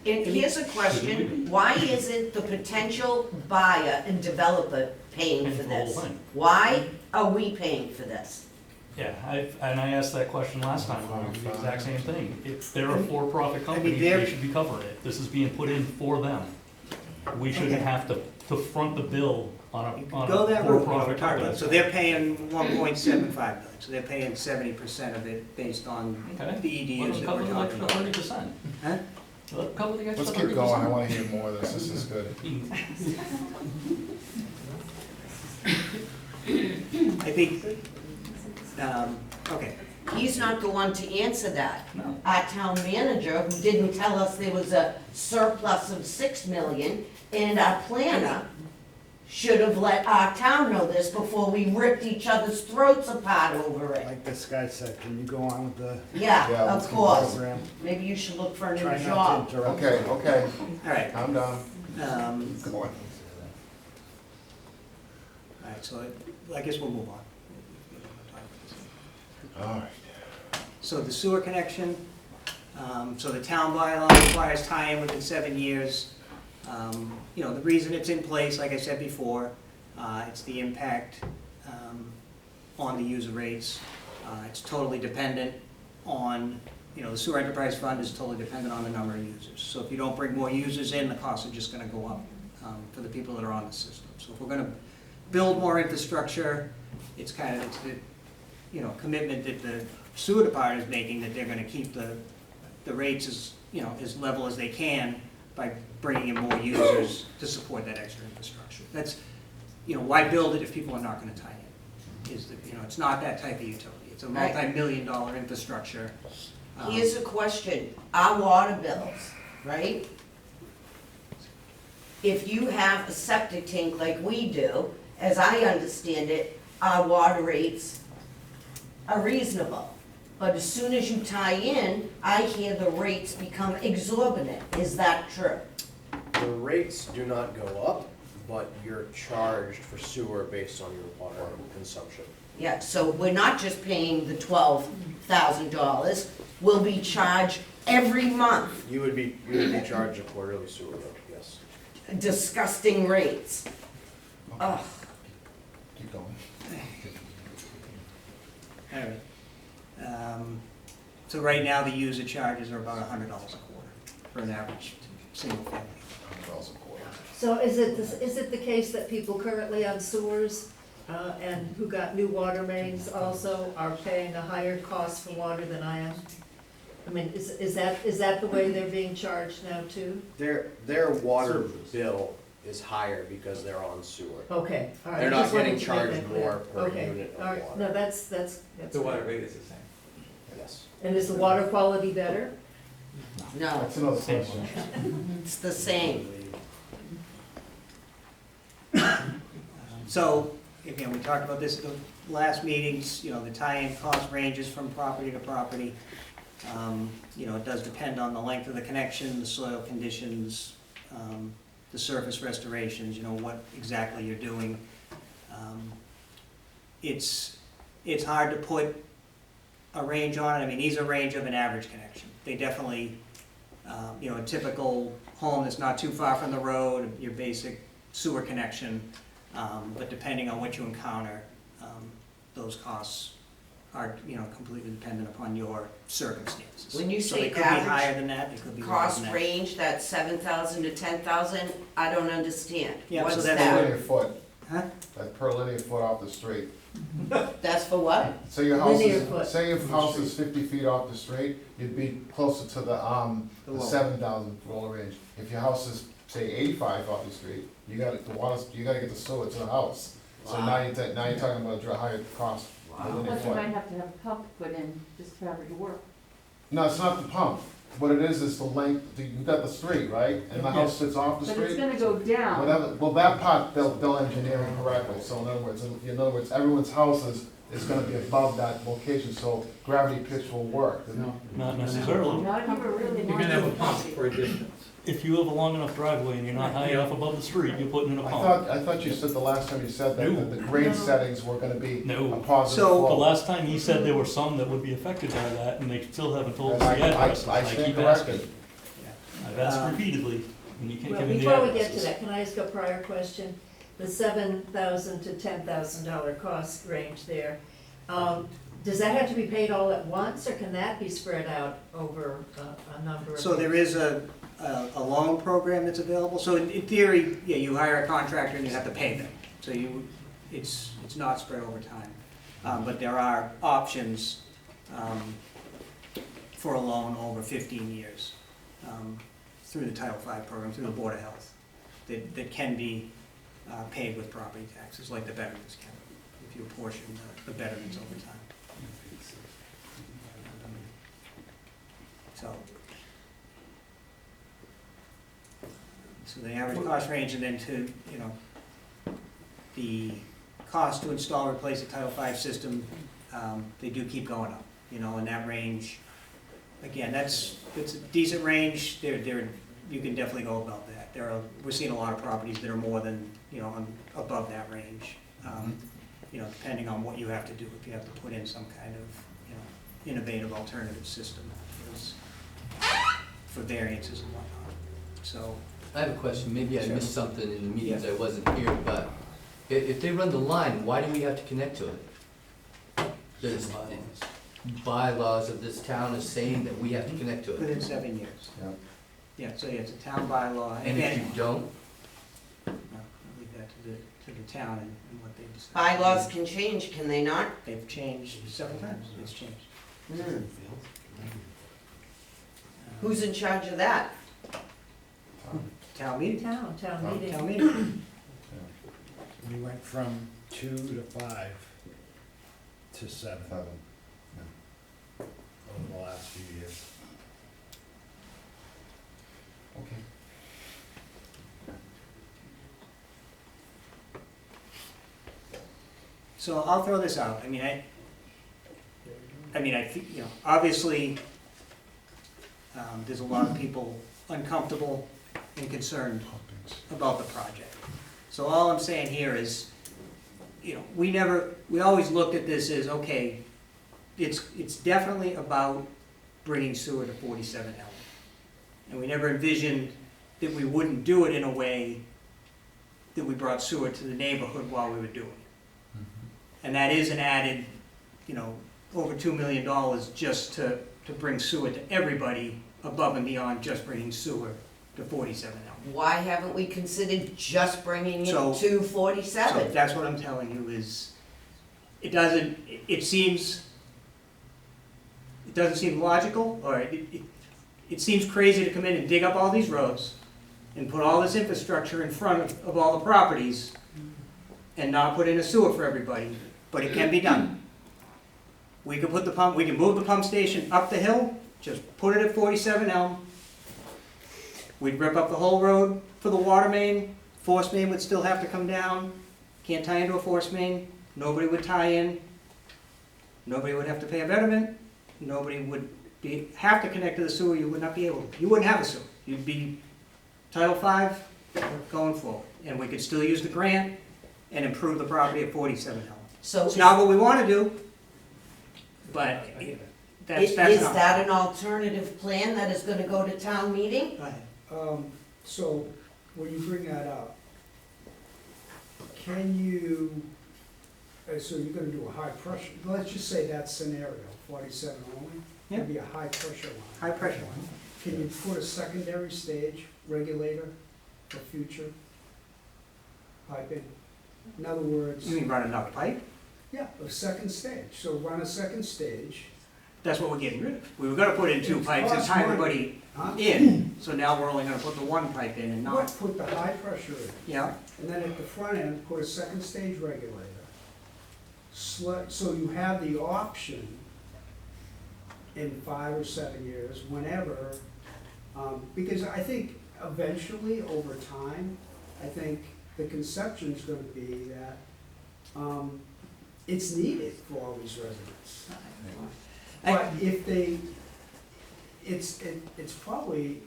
And here's a question, why isn't the potential buyer and developer paying for Paying for the whole this? thing. Why are we paying for this? Yeah, and I asked that question last time, around, the exact same thing. If they're a for-profit company, they're- they should be covering it. This is being put in for them. We shouldn't Okay. have to front the bill on You a could go that route, for-profit company. so they're paying 1.75 million, so they're paying 70% of it based on Okay. the Let EDUs them that cover we're the talking extra about. 30%. Huh? Let them cover the extra Let's 30%. keep going, I wanna hear more of this is good. I think, okay, He's not the one to answer that. No. Our town manager, who didn't tell us there was a surplus of 6 million, and our planner should have let our town know this before we ripped each other's throats apart over it. Like this guy said, can you go on with the Yeah, Yeah, of let's keep course. program? Maybe you should look for a new Try not job. to interrupt. Okay, okay, all right. I'm done. All Go on. right, so I guess we'll move on. All right. So the sewer connection, so the town bylaw requires tie-in within 7 years. You know, the reason it's in place, like I said before, it's the impact on the user rates. It's totally dependent on, you know, the sewer enterprise fund is totally dependent on the number of users. So if you don't bring more users in, the costs are just gonna go up for the people that are on the system. So if we're gonna build more infrastructure, it's kind of, it's the, you know, commitment that the sewer department is making, that they're gonna keep the rates as, you know, as level as they can by bringing in more users to support that extra infrastructure. That's, you know, why build it if people are not gonna tie in? Is that, you know, it's not that type of utility. It's a Right. multi-million-dollar infrastructure. Here's a question, our water bills, right? If you have a septic tank like we do, as I understand it, our water rates are reasonable. But as soon as you tie in, I hear the rates become exorbitant. Is that true? The rates do not go up, but you're charged for sewer based on your water consumption. Yeah, so we're not just paying the $12,000, we'll be charged every month, You would be charged a quarterly sewer bill, yes. disgusting rates. Ugh. Keep going. Anyway, so right now, the user charges are about $100 a quarter for an average single family. $100 a quarter. So is it the case that people currently on sewers, and who got new water mains also are paying a higher cost for water than I am? I mean, is that the way they're being charged now too? Their water bill is higher because they're on sewer. Okay, all right. They're not Just wanted getting to make charged that clear. more per Okay, unit of all right. water. No, that's. The water rate is the same. Yes. And is the water quality better? No, That's another Same question. it's the same. So, again, we talked about this at the last meetings, you know, the tie-in cost ranges from property to property. You know, it does depend on the length of the connection, the soil conditions, the surface restorations, you know, what exactly you're doing. It's hard to put a range on it. I mean, these are range of an average connection. They definitely, you know, a typical home that's not too far from the road, your basic sewer connection, but depending on what you encounter, those costs are, you know, completely dependent upon your circumstances. When you So say they could be average higher than that, they could be lower Cost than that. range, that 7,000 to 10,000, I don't understand. Yeah, so What's that's Per that? linear foot, Huh? that's per linear foot off the street. That's for what? Say your house Linear foot. is, say your house is 50 feet off the street, you'd be closer to the The lower. 7,000 roller range. If your house is, say, 85 off the street, you gotta get the sewer to the house. So Wow. now you're talking about a higher cost per linear Plus you foot. might have to have a pump put in just for it to work. No, it's not the pump. What it is the length, you've got the street, right? And the house sits off the But street. it's gonna go down. Whatever, well, that part, they'll engineer it correctly, so in other words, everyone's houses is gonna be above that location, so gravity pitch will work. Not necessarily. Not if you really You're want gonna have a to. pump for a distance. If you have a long enough driveway and you're not high enough above the street, you're putting in a I pump. thought you said the last time you said that, No. that the grade No. settings were gonna be No. a positive So- The flow. last time he said there were some that would be affected by that, and they still haven't told us the And addresses. I I stand keep corrected. asking. I've asked repeatedly, and you can't Well, give me the before we get to addresses. that, can I ask a prior question? The $7,000 to $10,000 cost range there, does that have to be paid all at once, or can that be spread out over a number of? So there is a loan program that's available, so in theory, yeah, you hire a contractor and you have to pay them. So it's not spread over time. But there are options for a loan over 15 years through the Title V program, through the Board of Health, that can be paid with property taxes, like the betterments can, if you apportion the betterments over time. So the average cost range, and then to, the cost to install, replace a Title V system, they do keep going up, in that range. Again, it's a decent range, you can definitely go above that. We're seeing a lot of properties that are more than, above that range. Depending on what you have to do, if you have to put in some kind of, innovative alternative system for variances and whatnot, so. I have a question, maybe I Sure. missed something in the meetings, Yeah. I wasn't here, but if they run the line, why do we have to connect to it? There's bylaws of this town is saying that we have to connect to it. Within 7 years. Yeah. Yeah, so it's a town bylaw. And if you don't, No, I'll leave that to the town and what they decide. Bylaws can change, can they not? They've changed several times, it's changed. Who's in charge of that? Town meeting. Town meeting. Town meeting. We went from 2 to 5 to 7 over the last few years. Okay. So I'll throw this out, I think, obviously, there's a lot of people uncomfortable and concerned about the project. So all I'm saying here is, we always looked at this as, okay, it's definitely about bringing sewer to 47 Elm. And we never envisioned that we wouldn't do it in a way that we brought sewer to the neighborhood while we were doing it. And that is an added, over $2 million just to bring sewer to everybody above and beyond just bringing sewer to 47 Elm. Why haven't we considered just bringing it So- to So 47? that's what I'm telling you is, it seems logical, or it seems crazy to come in and dig up all these roads and put all this infrastructure in front of all the properties and not put in a sewer for everybody, but it can be done. We can move the pump station up the hill, just put it at 47 Elm. We'd rip up the whole road for the water main, force main would still have to come down, can't tie into a force main, nobody would tie in, nobody would have to pay a betterment, nobody would have to connect to the sewer, you would not be able to. You wouldn't have a sewer, you'd be Title V going forward, and we could still use the grant and improve the property at 47 Elm. So It's not what we want to do, but that's is enough. that an alternative plan that is gonna go to town meeting? Go ahead. So, when you bring that up, can you, so you're gonna do a high pressure, let's just say that scenario, 47 only? Yeah. It'd be a high pressure line. High pressure one. Can you put a secondary stage regulator for future piping? In other words, You mean run another pipe? yeah, a second stage, so run a second stage. That's what we're getting rid of. We were gonna put in 2 It pipes and costs tie money. everybody Huh? in, so now we're only gonna put the 1 pipe in and not, Put the high pressure in. yeah. And then at the front end, put a second stage regulator. So you have the option in 5 or 7 years, whenever, because I think eventually, over time, I think the conception's gonna be that, it's needed for all these residents. I- But if they, it's probably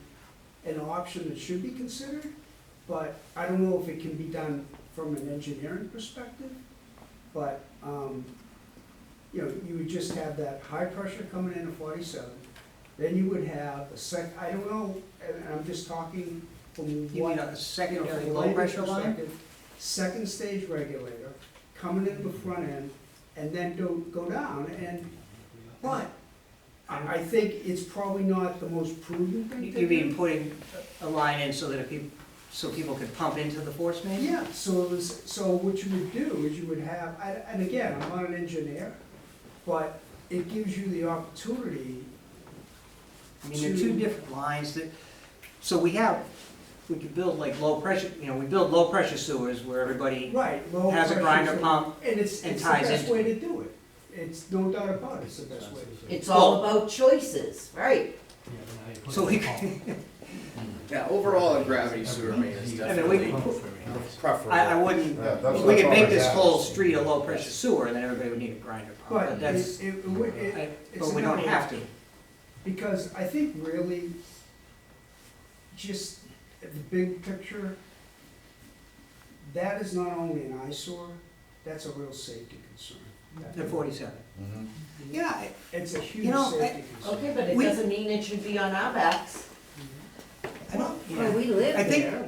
an option that should be considered, but I don't know if it can be done from an engineering perspective. But, you know, you would just have that high pressure coming in at 47, then you would have I don't know, and I'm just talking from You what. mean a secondary from a low layman's pressure line? perspective, second stage regulator, coming in the front end, and then go down, but I think it's probably not the most prudent thing to You do. mean putting a line in so that so people could pump into the force main? Yeah, so what you would do is you would have, and again, I'm not an engineer, but it gives you the opportunity. I mean, there are two different lines that, so we could build like low pressure, you know, we build low pressure sewers where everybody Right, low has a pressure, grinder so- pump. And it's and the ties best into way to do it. It's no doubt about it, it's the best way to do it. It's all about choices, right? So we, Yeah, overall, a gravity sewer main is I mean, we, definitely preferable. I wouldn't, Yeah, that's we could what make I this gather. whole street a low pressure sewer and then everybody would need a grinder pump, But but that's, it's but we don't another- have to. Because I think really, just the big picture, that is not only an eyesore, that's a real safety concern. The 47. Mhm. Yeah, It's a huge You know, safety concern. Okay, but it We- doesn't mean it should be on our backs. I don't, Well, we live I think- there,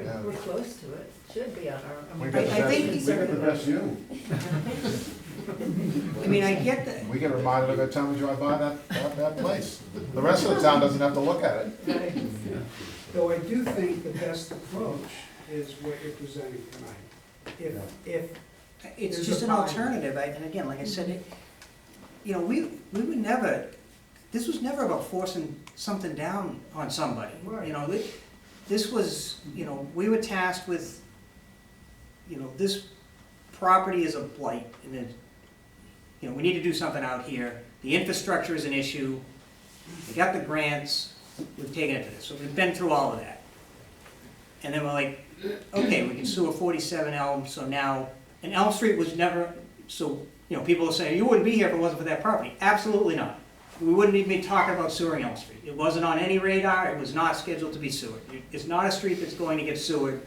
Yeah. we're close to it, should be on our, We I get the I think best, he's- we get the best view. I mean, I get that. We get reminded of every time we drive by that place. The rest of the town doesn't have to look at it. Though I do think the best approach is what you're presenting tonight. If, It's There's just a an bind. alternative, and again, like I said, you know, we would never, this was never about forcing something down on somebody. Right. You know, this was, you know, we were tasked with, you know, this property is a blight, and it, you know, we need to do something out here. The infrastructure is an issue, we got the grants, we've taken it to this, so we've been through all of that. And then we're like, okay, we can sue a 47 Elm, so now, and Elm Street was never, so, you know, people are saying, you wouldn't be here if it wasn't for that property. Absolutely not. We wouldn't even be talking about sewering Elm Street. It wasn't on any radar, it was not scheduled to be sewered. It's not a street that's going to get sewered,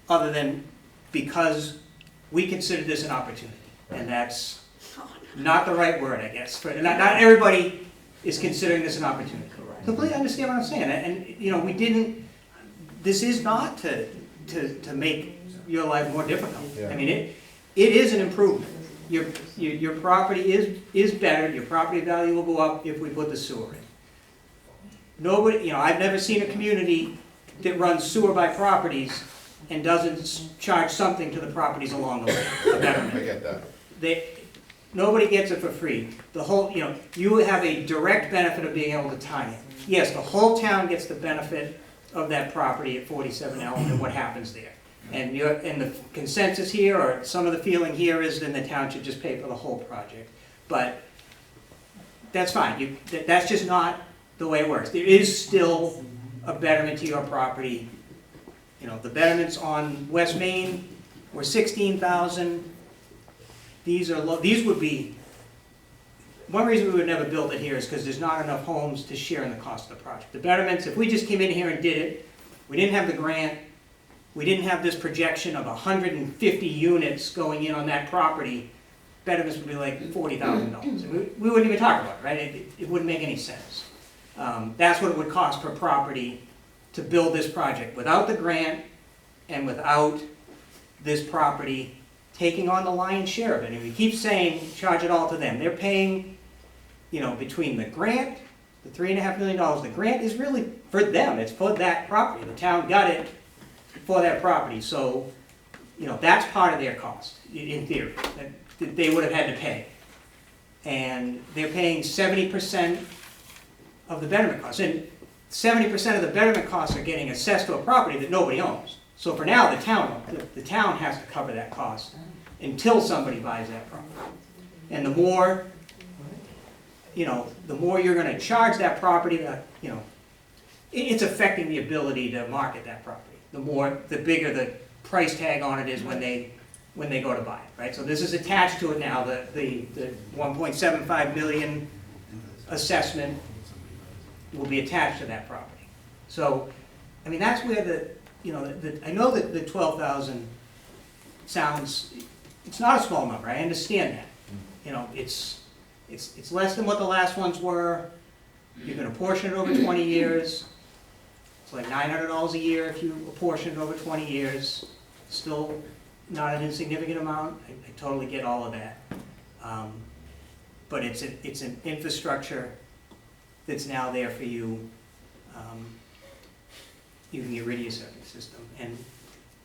other than because we considered this an opportunity. And that's not the right word, I guess. Not everybody is considering this an opportunity. Completely understand what I'm saying, and, you know, we didn't, this is not to make your life more difficult. Yeah. I mean, it is an improvement. Your property is better, your property value will go up if we put the sewer in. Nobody, you know, I've never seen a community that runs sewer by properties and doesn't charge something to the properties along the way, the I betterment. get that. Nobody gets it for free. The whole, you know, you have a direct benefit of being able to tie it. Yes, the whole town gets the benefit of that property at 47 Elm and what happens there. And the consensus here, or some of the feeling here, is then the town should just pay for the whole project. But that's fine, that's just not the way it works. There is still a betterment to your property. You know, the betterments on West Main were 16,000. These would be, one reason we would never build it here is because there's not enough homes to share in the cost of the project. The betterments, if we just came in here and did it, we didn't have the grant, we didn't have this projection of 150 units going in on that property, betterments would be like $40,000. We wouldn't even talk about it, right? It wouldn't make any sense. That's what it would cost per property to build this project, without the grant and without this property taking on the lion's share of it. And we keep saying, charge it all to them. They're paying, you know, between the grant, the $3.5 million, the grant is really for them, it's for that property. The town got it for that property, so, you know, that's part of their cost, in theory, that they would have had to pay. And they're paying 70% of the betterment costs. And 70% of the betterment costs are getting assessed to a property that nobody owns. So for now, the town has to cover that cost until somebody buys that property. And the more, you know, the more you're gonna charge that property, you know, it's affecting the ability to market that property. The bigger the price tag on it is when they when they go to buy it, right? So this is attached to it now, the 1.75 million assessment will be attached to that property. So, I mean, that's where I know that the 12,000 sounds, it's not a small number, I understand that. You know, it's less than what the last ones were, you're gonna portion it over 20 years, it's like $900 a year if you apportion it over 20 years, still not an insignificant amount, I totally get all of that. But it's an infrastructure that's now there for you. You can get rid of your septic system, and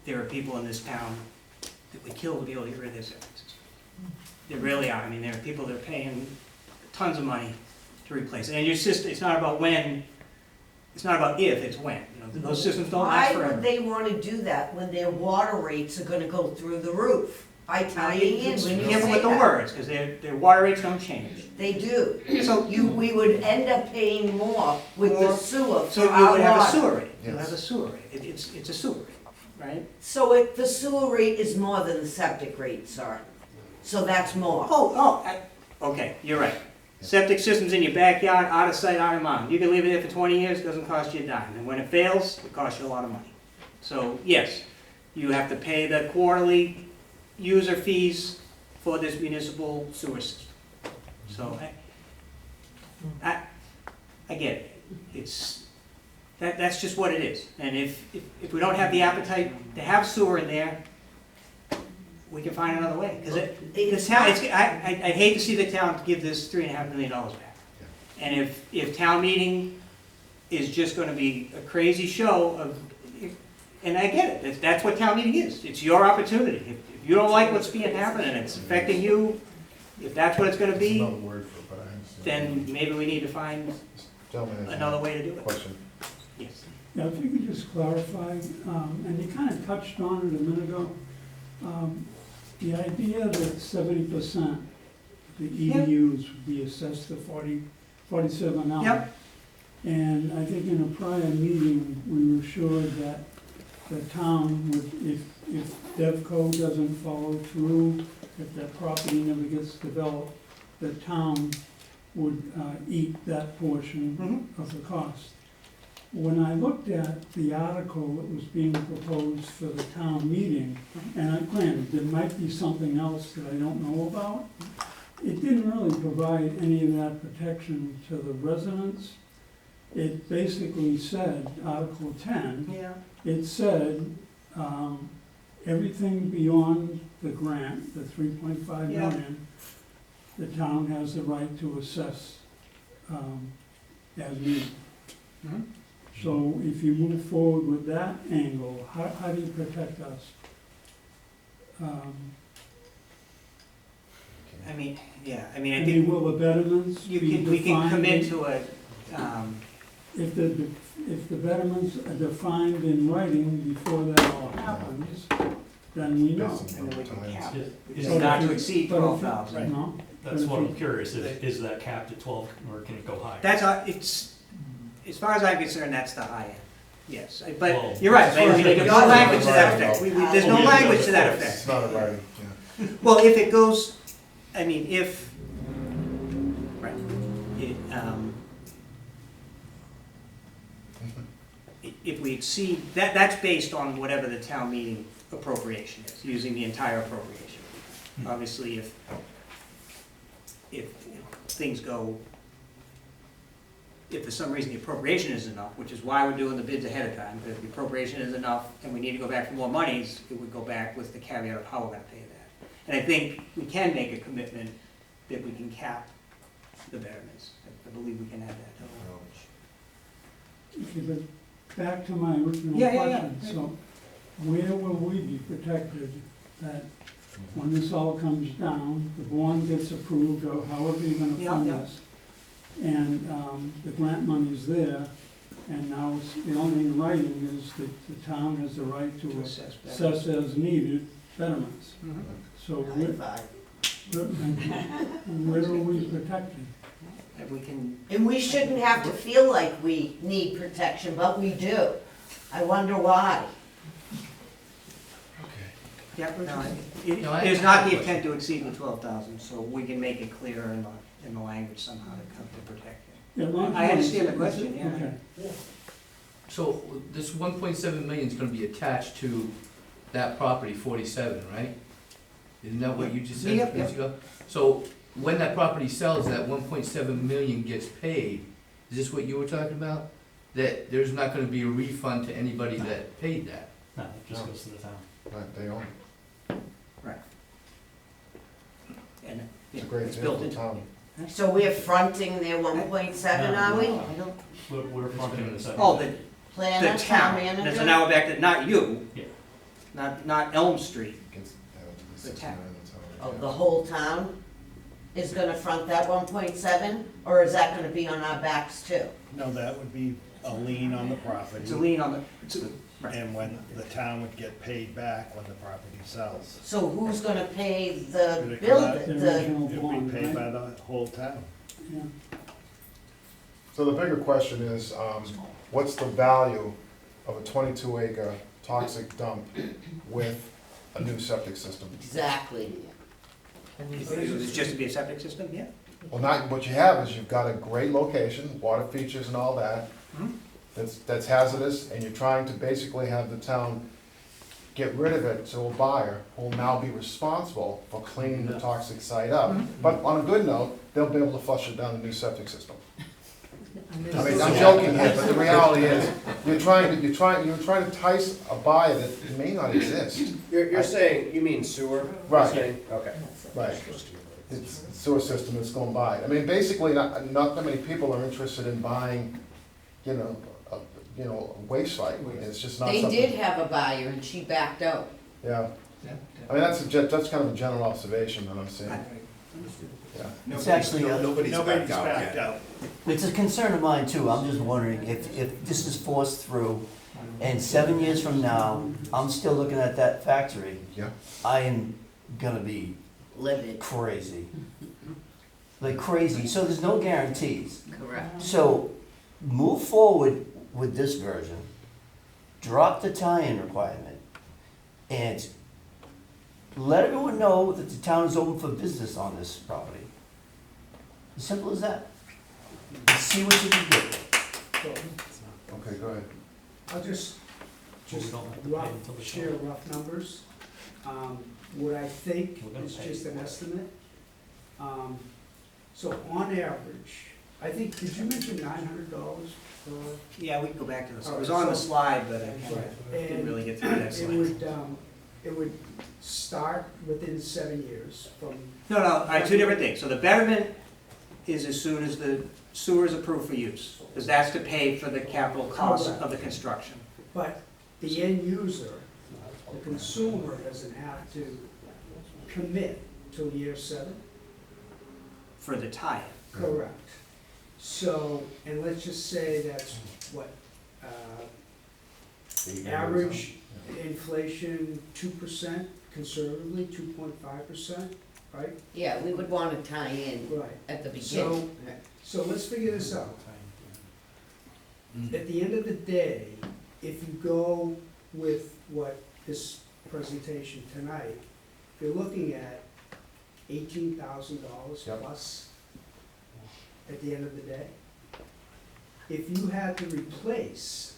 there are people in this town that would kill to be able to get rid of their septic system. There really are. I mean, there are people that are paying tons of money to replace it. And your system, it's not about when, it's not about if, it's when. You know, those systems don't last Why forever. would they wanna do that when their water rates are gonna go through the roof? By tying in, when you Be careful say with the that. words, because their water rates don't change. They do. So We would end up paying more with the More- sewer for So you our would have a water. sewer rate. You'll Yes. have a sewer rate. It's a sewer rate, right? So if the sewer rate is more than the septic rate, sir, so that's more. Okay, you're right. Septic system's in your backyard, out of sight, out of mind. You can leave it there for 20 years, doesn't cost you a dime. And when it fails, it costs you a lot of money. So yes, you have to pay the quarterly user fees for this municipal sewer system. So I get it. That's just what it is. And if we don't have the appetite to have sewer in there, we can find another way. Because the town, I hate to see the town give this $3.5 million back. And if town meeting is just gonna be a crazy show of, and I get it, that's what town meeting is. It's your opportunity. If you don't like what's being happening and it's affecting you, if that's what it's gonna It's be, another word for it, but I understand. then maybe we need to find Gentleman has another way to do it. Question. Yes. Yeah, if you could just clarify, and you kind of touched on it a minute ago, the idea that 70% of the EDUs would be assessed to 47 L. Yep. And I think in a prior meeting, we were sure that the town would, if DevCo doesn't follow through, if that property never gets developed, the town would eat that portion of the cost. When I looked at the article that was being proposed for the town meeting, and granted, there might be something else that I don't know about, it didn't really provide any of that protection to the residents. It basically said, Article 10, Yeah. it said, everything beyond the grant, the 3.5 Yeah. million, the town has the right to assess as needed. Mhm. So if you move forward with that angle, how do you protect us? I mean, I I think mean, will the betterments be we can defined commit in- to a, If the betterments are defined in writing before that all happens, then we know. and then we can cap it. Is So Not if to you- exceed but if you- 12,000. No? That's But what if I'm curious, is that capped at 12, or can it go higher? That's, it's, as far as I'm concerned, that's the high end, yes. Well, But you're right, there's no language to that effect. There's no language to that effect. It's not a writing, yeah. Well, if it goes, I mean, right, if we exceed, that's based on whatever the town meeting appropriation is, using the entire appropriation. Obviously, if you know, things go, if for some reason the appropriation isn't enough, which is why we're doing the bids ahead of time, because if the appropriation is enough and we need to go back for more monies, it would go back with the caveat of how we're gonna pay that. And I think we can make a commitment that we can cap the betterments. I believe we can have that. Okay, but back to my original Yeah. question. So where will we be protected that when this all comes down, the bond gets approved, or however you're gonna fund Yeah. this, and the grant money's there, and now it's, the only in writing is that the town has the right to Assess assess as needed betterments. Mhm. So High where five. are we protected? And we can, And we shouldn't have to feel like we need protection, but we do. I wonder why. Yeah, no, No, I- it is not the intent to exceed the 12,000, so we can make it clearer in the language somehow to protect it. Yeah, long I understand the term, question, yeah. Okay. So this 1.7 million is gonna be attached to that property 47, right? Isn't that what you just said Yep, minutes ago? So when that property sells, that 1.7 million gets paid, is this what you were talking about? That there's not gonna be a refund to anybody that paid that? No, it just goes to the town. Right, they own it. And It's a yeah, great it's deal built for the into. town. So we're fronting their 1.7, are we? I don't- We're fronting the second. Oh, the Planner, the town town, manager? so now we're back to, not you. Yeah. Not Elm Street. Gets down to The 69 town. in the town. Oh, the whole town is gonna front that 1.7, or is that gonna be on our backs too? No, that would be a lien on the property. It's a lien on the, right. And when the town would get paid back when the property sells. So who's gonna pay the It'd bill, come out- The the, original It would bond, be paid by right? the whole town. Yeah. So the bigger question is, what's the value of a 22-acre toxic dump with a new septic system? exactly. It's just to be a septic system, yeah? Well, not, what you have is you've got a great location, water features and all that, Mhm. that's hazardous, and you're trying to basically have the town get rid of it to a buyer who will now be responsible for cleaning the toxic site up. But on a good note, they'll be able to flush it down the new septic system. I mean, I'm joking here, but the reality is, you're trying to entice a buyer that may not exist. You're saying, you mean sewer? Right. You're saying- Okay. Right. It's a sewer system that's going by. I mean, basically, not that many people are interested in buying, a waste site. It's just not They something. did have a buyer and she backed out. Yeah. I mean, that's kind of a general observation that I'm seeing. Yeah. Nobody's- actually, Nobody's Nobody's backed out backed yet. out. It's a concern of mine too, I'm just wondering if this is forced through, and 7 years from now, I'm still looking at that factory, Yeah. I am gonna be Livid, crazy. Like crazy, so there's no guarantees. correct. So, move forward with this version, drop the tie-in requirement, and let everyone know that the town is open for business on this property. As simple as that. See what you can do. Okay, go ahead. I'll just Well, we don't have to pay until the share summer. rough numbers. What I think We're gonna is pay. just an estimate. So on average, I think, did you mention $900 per? Yeah, we can go back to this. It was on the slide, but I didn't really get through that It slide. would, it would start within 7 years from. No, two different things. So the betterment is as soon as the sewer is approved for use, because that's to pay for the capital cost of the construction. But the end user, the consumer, doesn't have to commit till year 7? For the tie-in. Correct. So, and let's just say that's what, average inflation 2%, conservatively 2.5%, right? Yeah, we would wanna tie in Right. at the So, beginning. so let's figure this out. At the end of the day, if you go with what this presentation tonight, you're looking at $18,000 Yep. plus at the end of the day. If you had to replace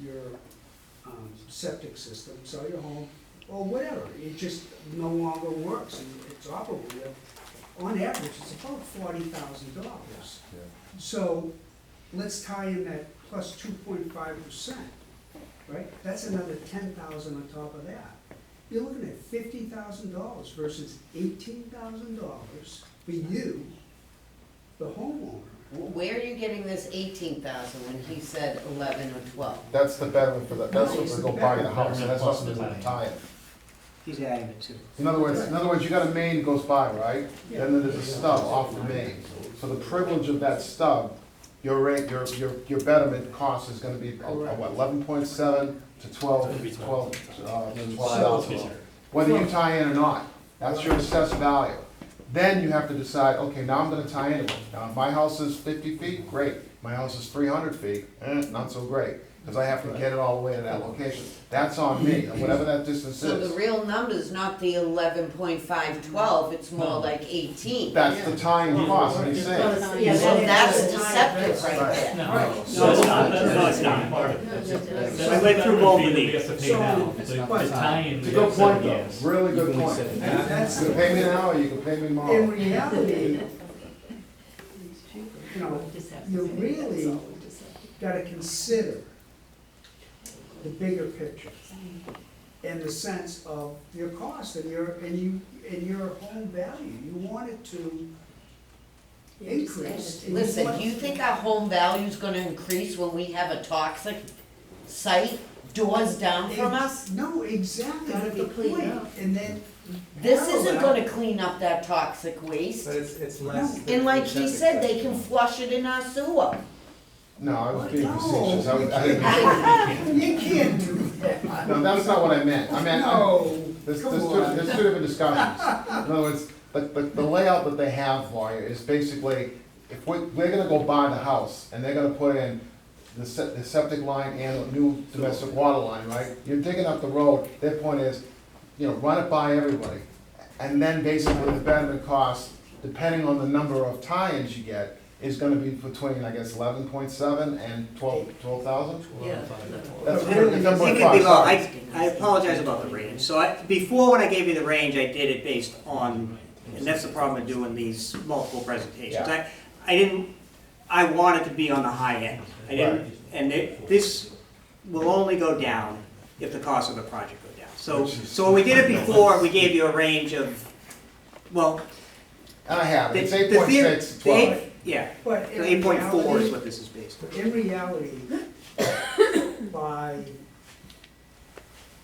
your septic system, sell your home, or whatever, it just no longer works and it's operable, on average, it's about $40,000. Yeah. So, let's tie in that plus 2.5%, right? That's another 10,000 on top of that. You're looking at $50,000 versus $18,000 for you, the homeowner. Where are you getting this 18,000 when he said 11 or 12? That's the betterment for the, that's what they go buy the house, and that's nothing to do with the tie-in. He's adding it too. In other words, you got a main that goes by, right? Then there's a stub off the main. So the privilege of that stub, your rate, your betterment cost is gonna be, what, 11.7 to 12,000. Whether you tie in or not, that's your assessed value. Then you have to decide, okay, now I'm gonna tie into it. Now, if my house is 50 feet, great. My house is 300 feet, not so great. because I have to get it all the way to that location. That's on me, whatever that distance So the is. real number's not the 11.512, it's more like 18. That's the tying cost, what he's saying. Yeah, So that's the deceptive right there. No, No, it's not. No, it's not. I went through both of these. to pay now. The tie-in. It's a good point, though, Yes. really good Even we point. said You it. That's, can pay me now, or you can pay me in tomorrow. reality, you know, you really gotta consider the bigger picture and the sense of your cost and your home value. You want it to increase. and you Listen, want- do you think our home value's gonna increase when we have a toxic site doors down from us? No, exactly, Gotta that's be the cleaned point. up. And then. This isn't parallel- gonna clean up that toxic waste. But it's less. And like he said, they can flush it in our sewer. No, I was being No, facetious, you can't do that. no, that's not what I meant. I meant, No, there's come two on. different discussions. In other words, the layout that they have for you is basically, if we're gonna go buy the house, and they're gonna put in the septic line and a new domestic water line, right? You're digging up the road, their point is, you know, run it by everybody. And then basically the betterment cost, depending on the number of tie-ins you get, is gonna be between, I guess, 11.7 and 12,000? Yeah. That's But really, the number It of could be costs. low. I apologize about the range. So before, when I gave you the range, I did it based on, and that's the problem of doing these multiple presentations. Yeah. I wanted to be on the high end. I didn't, Right. and this will only go down if the cost of the project go down. So when we did it before, we gave you a range of, well, And I have it, it's the 8.6 to 12. Yeah, But in 8.4 is reality- what this is based on. In reality, by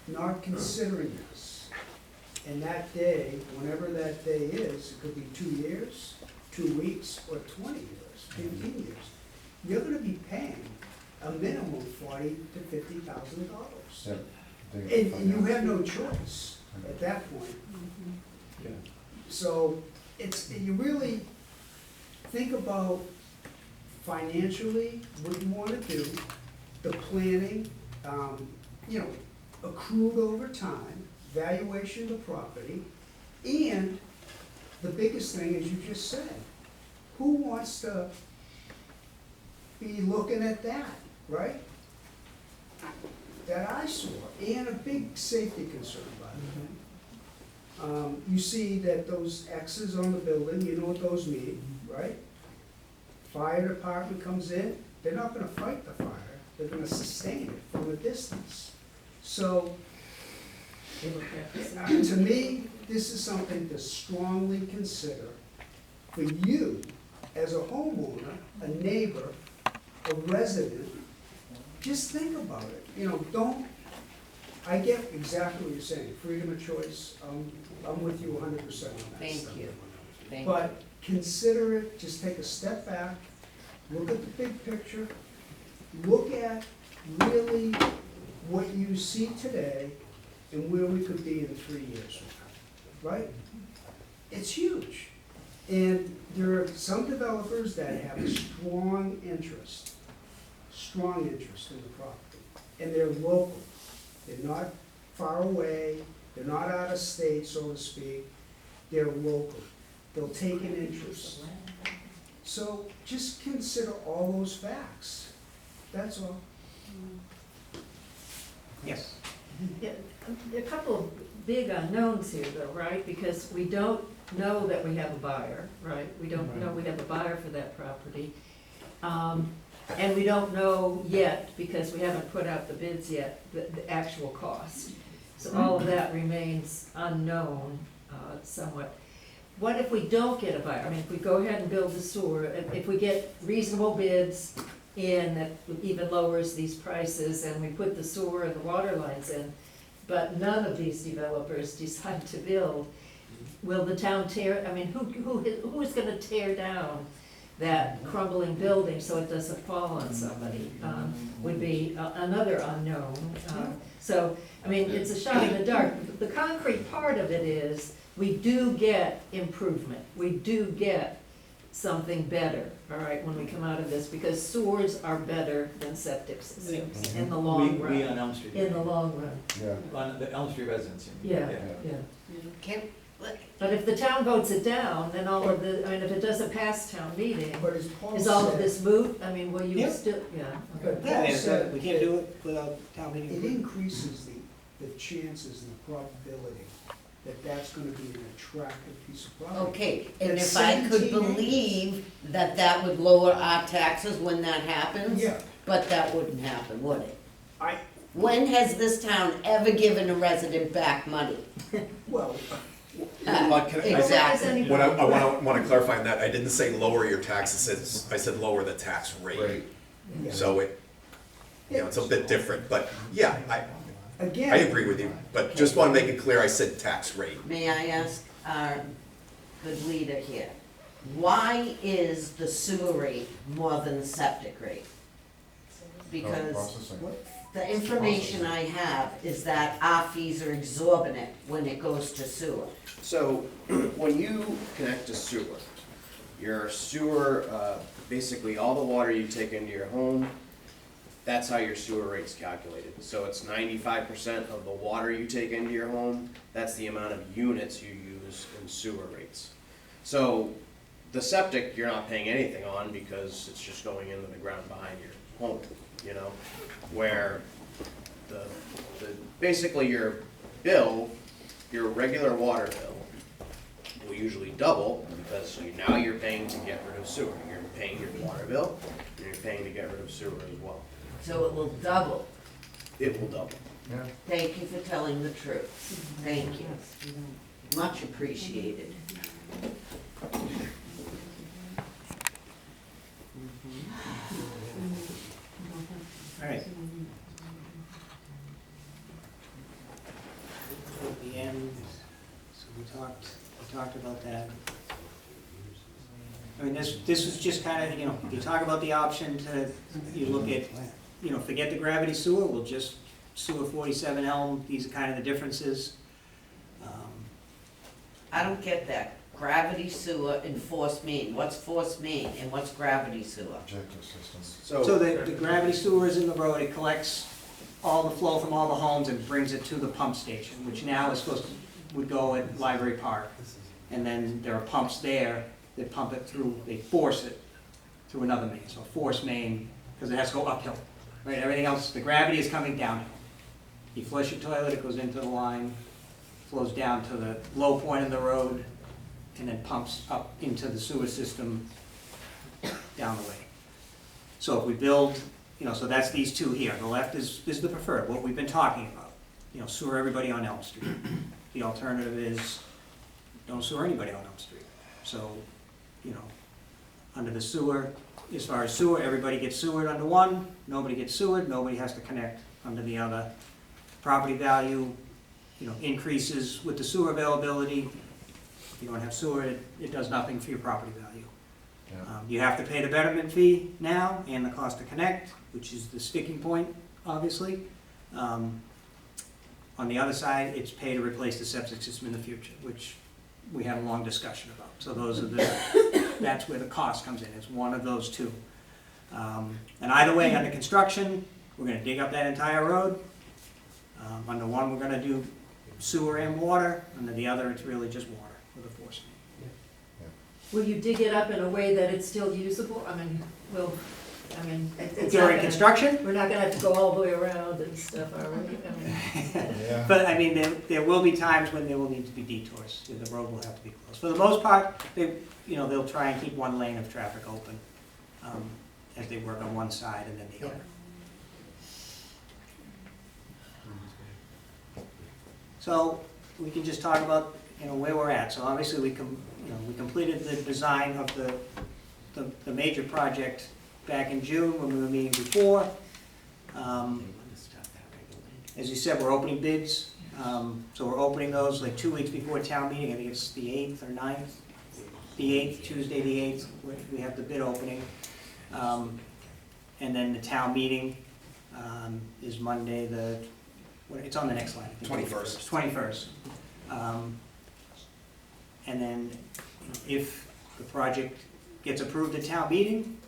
not considering this, and that day, whenever that day is, it could be 2 years, 2 weeks, or 20 years, 15 years, you're gonna be paying a minimum of $40,000 to $50,000. Yeah. And you have no choice at that point. So you really think about financially what you wanna do, the planning, accrued over time, valuation of the property, and the biggest thing, as you just said, who wants to be looking at that, right? That eyesore, and a big safety concern, by the way. You see that those X's on the building, you know what those mean, right? Fire department comes in, they're not gonna fight the fire, they're gonna sustain it from a distance. So, to me, this is something to strongly consider for you as a homeowner, a neighbor, a resident. Just think about it, I get exactly what you're saying, freedom of choice, I'm with you 100% on that Thank stuff. you. Thank you. But consider it, just take a step back, look at the big picture, look at really what you see today and where we could be in 3 years from now, right? It's huge. And there are some developers that have a strong interest in the property. And they're local. They're not far away, they're not out of state, so to speak. They're local. They'll take an interest. So just consider all those facts. That's all. Yes. Yeah, a couple of big unknowns here though, right? Because we don't know that we have a buyer, right? We don't know we have a buyer for that property. And we don't know yet, because we haven't put out the bids yet, the actual cost. So all of that remains unknown somewhat. What if we don't get a buyer? I mean, if we go ahead and build the sewer, if we get reasonable bids in that even lowers these prices, and we put the sewer and the water lines in, but none of these developers decide to build, will the town who is gonna tear down that crumbling building so it doesn't fall on somebody, would be another unknown. So, it's a shot in the dark. The concrete part of it is, we do get improvement. We do get something better, all right, when we come out of this, because sewers are better than septic systems in the long run. We on Elm Street. In the long run, Yeah. On the Elm Street residents, you mean? yeah. Can, But if the town votes it down, then all of the, I mean, if it doesn't pass town meeting, But as Paul is all of said, this moot? I mean, will you Yeah. still, yeah, okay. but Yeah, Paul I mean, said we can't do it without town meeting it approval. increases the chances and the probability that that's gonna be an attractive piece of property. okay, and That's if I could 17 acres. believe that that would lower our taxes when that happens, Yeah, but that wouldn't happen, would it? I, When has this town ever given a resident back money? well, But can I- Exactly. What I wanna clarify on that, I didn't say lower your taxes, I said lower the tax rate. yeah. So it, it's a bit different, but yeah, Again. I agree with you, but just wanna make it clear, I said tax rate. May I ask our good leader here, why is the sewer rate more than the septic rate? Because Processing. the information I have is that our fees are exorbitant when it goes to sewer. So, when you connect to sewer, your sewer, basically all the water you take into your home, that's how your sewer rate's calculated. So it's 95% of the water you take into your home, that's the amount of units you use in sewer rates. So, the septic, you're not paying anything on because it's just going into the ground behind your home, you know? Where basically your bill, your regular water bill, will usually double because now you're paying to get rid of sewer. You're paying your water bill, and you're paying to get rid of sewer as well. So it will double. It will double. Yeah. Thank you for telling the truth. Thank you. Much appreciated. All right. At the end, so we talked about that. I mean, this was just kind of, you talk about the option to, you look at, forget the gravity sewer, we'll just sewer 47 Elm, these are kind of the differences. I don't get that. Gravity sewer and force main. What's force main and what's gravity sewer? Objective systems. So the gravity sewer is in the road, it collects all the flow from all the homes and brings it to the pump station, which now is would go at Library Park. And then there are pumps there that pump it through, they force it through another main, so force main, because it has to go uphill, right? Everything else, the gravity is coming downhill. You flush your toilet, it goes into the line, flows down to the low point of the road, and then pumps up into the sewer system down the way. So if we build, so that's these two here. The left is the preferred, what we've been talking about. Sewer everybody on Elm Street. The alternative is don't sewer anybody on Elm Street. So, under the sewer, as far as sewer, everybody gets sewered under one, nobody gets sewered, nobody has to connect under the other. Property value, increases with the sewer availability. If you don't have sewer, it does nothing for your property value. Yeah. You have to pay the betterment fee now and the cost to connect, which is the sticking point, obviously. On the other side, it's pay to replace the septic system in the future, which we had a long discussion about. So those are that's where the cost comes in, it's one of those two. And either way, under construction, we're gonna dig up that entire road. Under one, we're gonna do sewer and water, under the other, it's really just water with a force main. Will you dig it up in a way that it's still usable? It's not During gonna- construction? We're not gonna have to go all the way around and stuff, are we? Yeah. But there will be times when there will need to be detours, the road will have to be closed. For the most part, they'll try and keep one lane of traffic open, as they work on one side and then the other. So, we can just talk about, where we're at. So obviously, we completed the design of the major project back in June when we were meeting before. As you said, we're opening bids. So we're opening those like 2 weeks before town meeting. I think it's the 8th or 9th. The 8th, Tuesday the 8th, we have the bid opening. And then the town meeting is Monday it's on the next slide. I think. 21st. 21st. And then if the project gets approved at town meeting,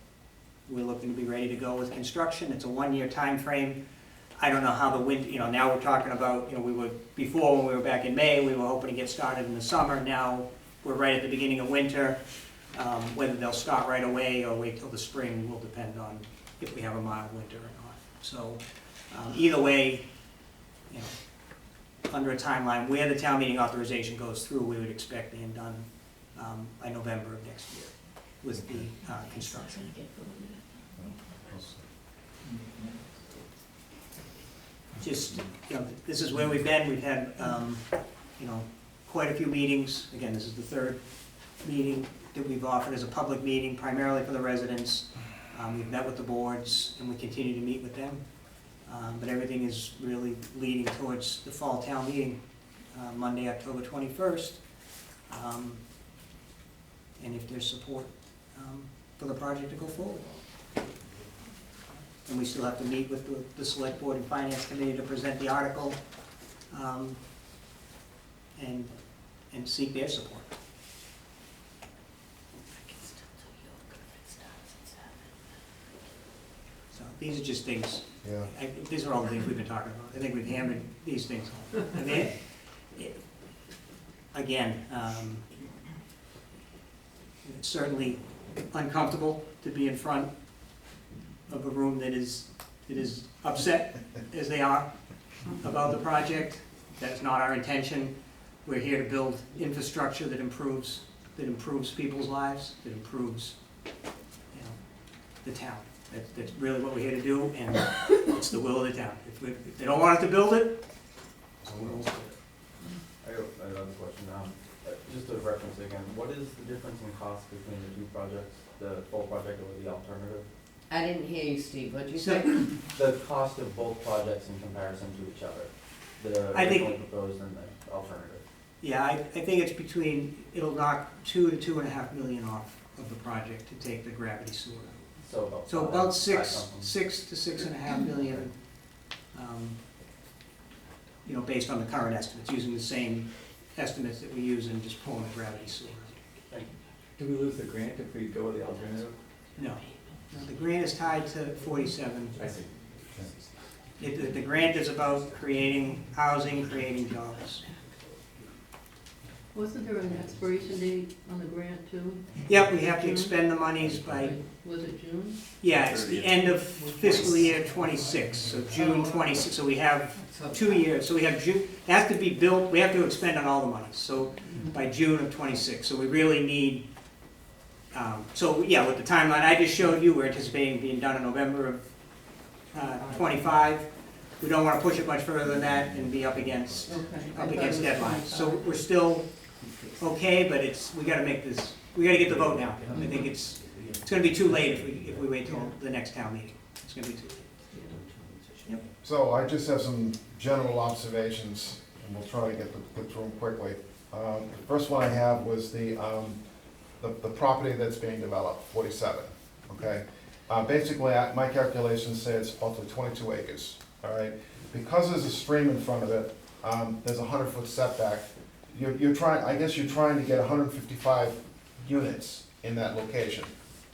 we're looking to be ready to go with construction. It's a 1-year time frame. I don't know how the wind, now we're talking about, before when we were back in May, we were hoping to get started in the summer. Now we're right at the beginning of winter. Whether they'll start right away or wait till the spring will depend on if we have a mild winter or not. So either way, under a timeline where the town meeting authorization goes through, we would expect being done by November of next year with the construction. Just, this is where we've been. We've had, quite a few meetings. Again, this is the third meeting that we've offered as a public meeting, primarily for the residents. We've met with the boards, and we continue to meet with them. But everything is really leading towards the fall town meeting, Monday, October 21st. And if there's support for the project to go forward. And we still have to meet with the select board and finance committee to present the article and seek their support. So these are just things, these are all the things we've been talking about. I think we've hammered these things home. I mean, again, it's certainly uncomfortable to be in front of a room that is upset as they are about the project. That's not our intention. We're here to build infrastructure that improves people's lives, that improves the town. That's really what we're here to do, and it's the will of the town. If they don't want us to build it, we won't build it. I have another question. Just to reference again, what is the difference in cost between the two projects, the full project or the alternative? I didn't hear you, Steve, what'd you say? The cost of both projects in comparison to each other, the originally proposed and the alternative. Yeah, I think it's it'll knock $2 to $2.5 million off of the project to take the gravity sewer. So about six to $6.5 million, based on the current estimates, using the same estimates that we use in just pulling the gravity sewer. Do we lose the grant if we go with the alternative? No. The grant is tied to 47. I see. The grant is about creating housing, creating jobs. Wasn't there an expiration date on the grant too? Yep, we have to expend the monies by, Was it June? yeah, it's the end of fiscal year 26, so June 26, so we have 2 years, so we have June, it has to be built, we have to expend on all the monies, so by June of 26, so we really need, with the timeline I just showed you, we're anticipating being done in November of 25. We don't want to push it much further than that and be up against deadlines. So we're still okay, but we got to get the vote now. I think it's going to be too late if we wait till the next town meeting. It's going to be too late. Yep. So I just have some general observations, and we'll try to get through them quickly. The first one I have was the property that's being developed, 47, okay? Basically, my calculations say it's roughly 22 acres, all right? Because there's a stream in front of it, there's a 100-foot setback. I guess you're trying to get 155 units in that location,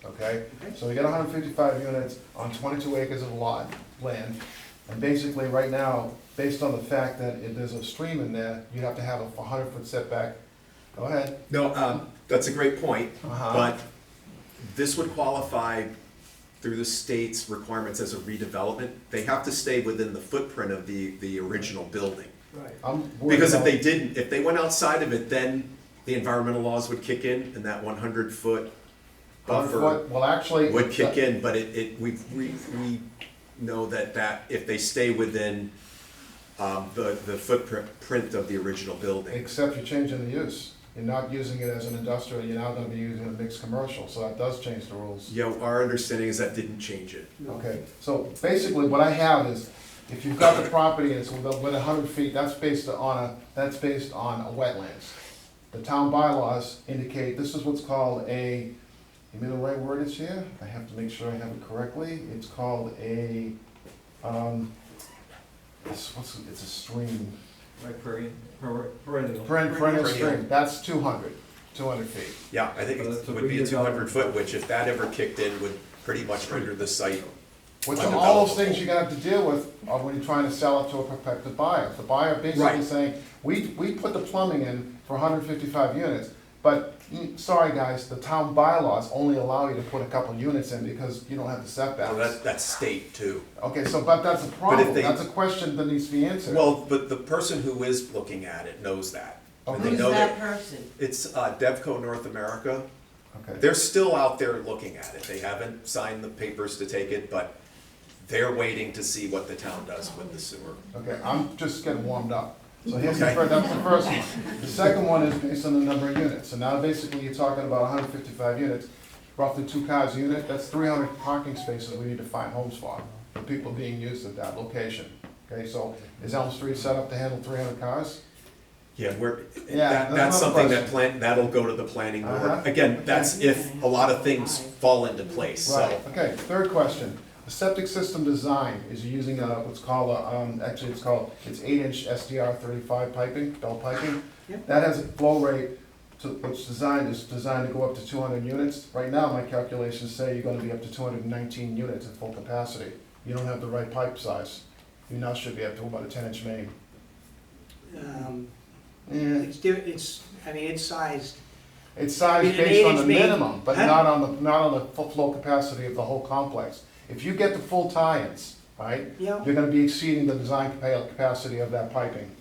okay? So you get 155 units on 22 acres of land, and basically right now, based on the fact that if there's a stream in there, you have to have a 100-foot setback. Go ahead. No, that's a great point, but this would qualify through the state's requirements as a redevelopment. They have to stay within the footprint of the original building. Right. Because if they went outside of it, then the environmental laws would kick in, and that 100-foot buffer would kick in, but we know that if they stay within the footprint of the original building. Except you're changing the use. You're not using it as an industrial, you're now gonna be using it mixed commercial, so that does change the rules. Yeah, our understanding is that didn't change it. Okay, so basically what I have is, if you've got the property and it's within 100 feet, that's based on a wetlands. The town bylaws indicate, this is what's called you mean the right word is here? I have to make sure I have it correctly. It's called it's a stream. Like perennial. Perennial stream, that's 200. 200 feet. Yeah, I think it would be a 200-foot, which if that ever kicked in, would pretty much render the site Which are all those undevelopable. things you're gonna have to deal with when you're trying to sell it to a prospective buyer. The buyer basically Right. saying, we put the plumbing in for 155 units, but, sorry guys, the town bylaws only allow you to put a couple units in because you don't have the setbacks. So that's state too. Okay, so, but that's a problem, they- that's a question that needs to be answered. Well, but the person who is looking at it knows that. And they Who's know that person? It's Devco North America. Okay. They're still out there looking at it. They haven't signed the papers to take it, but they're waiting to see what the town does with the sewer. Okay, I'm just getting warmed up. So here's Okay. that's the first one. The second one is based on the number of units. So now basically you're talking about 155 units, roughly 2 cars a unit. That's 300 parking spaces we need to find homes for people being used at that location. Okay, so is Elm Street set up to handle 300 cars? Yeah, Yeah, that's that's something another that'll go to the planning Uh-huh. board. Again, that's if a lot of things fall into place, so. Right, okay, third question. The septic system design is using what's called, it's 8-inch SDR 35 piping, belt piping. Yep. That has a flow rate which is designed to go up to 200 units. Right now, my calculations say you're gonna be up to 219 units at full capacity. You don't have the right pipe size. You now should be up to about a 10-inch main. Yeah. It's sized. It's sized I mean, an based on the 8-inch main- minimum, but Huh? not on the full flow capacity of the whole complex. If you get the full tie-ins, right, Yeah. you're gonna be exceeding the design capacity of that piping.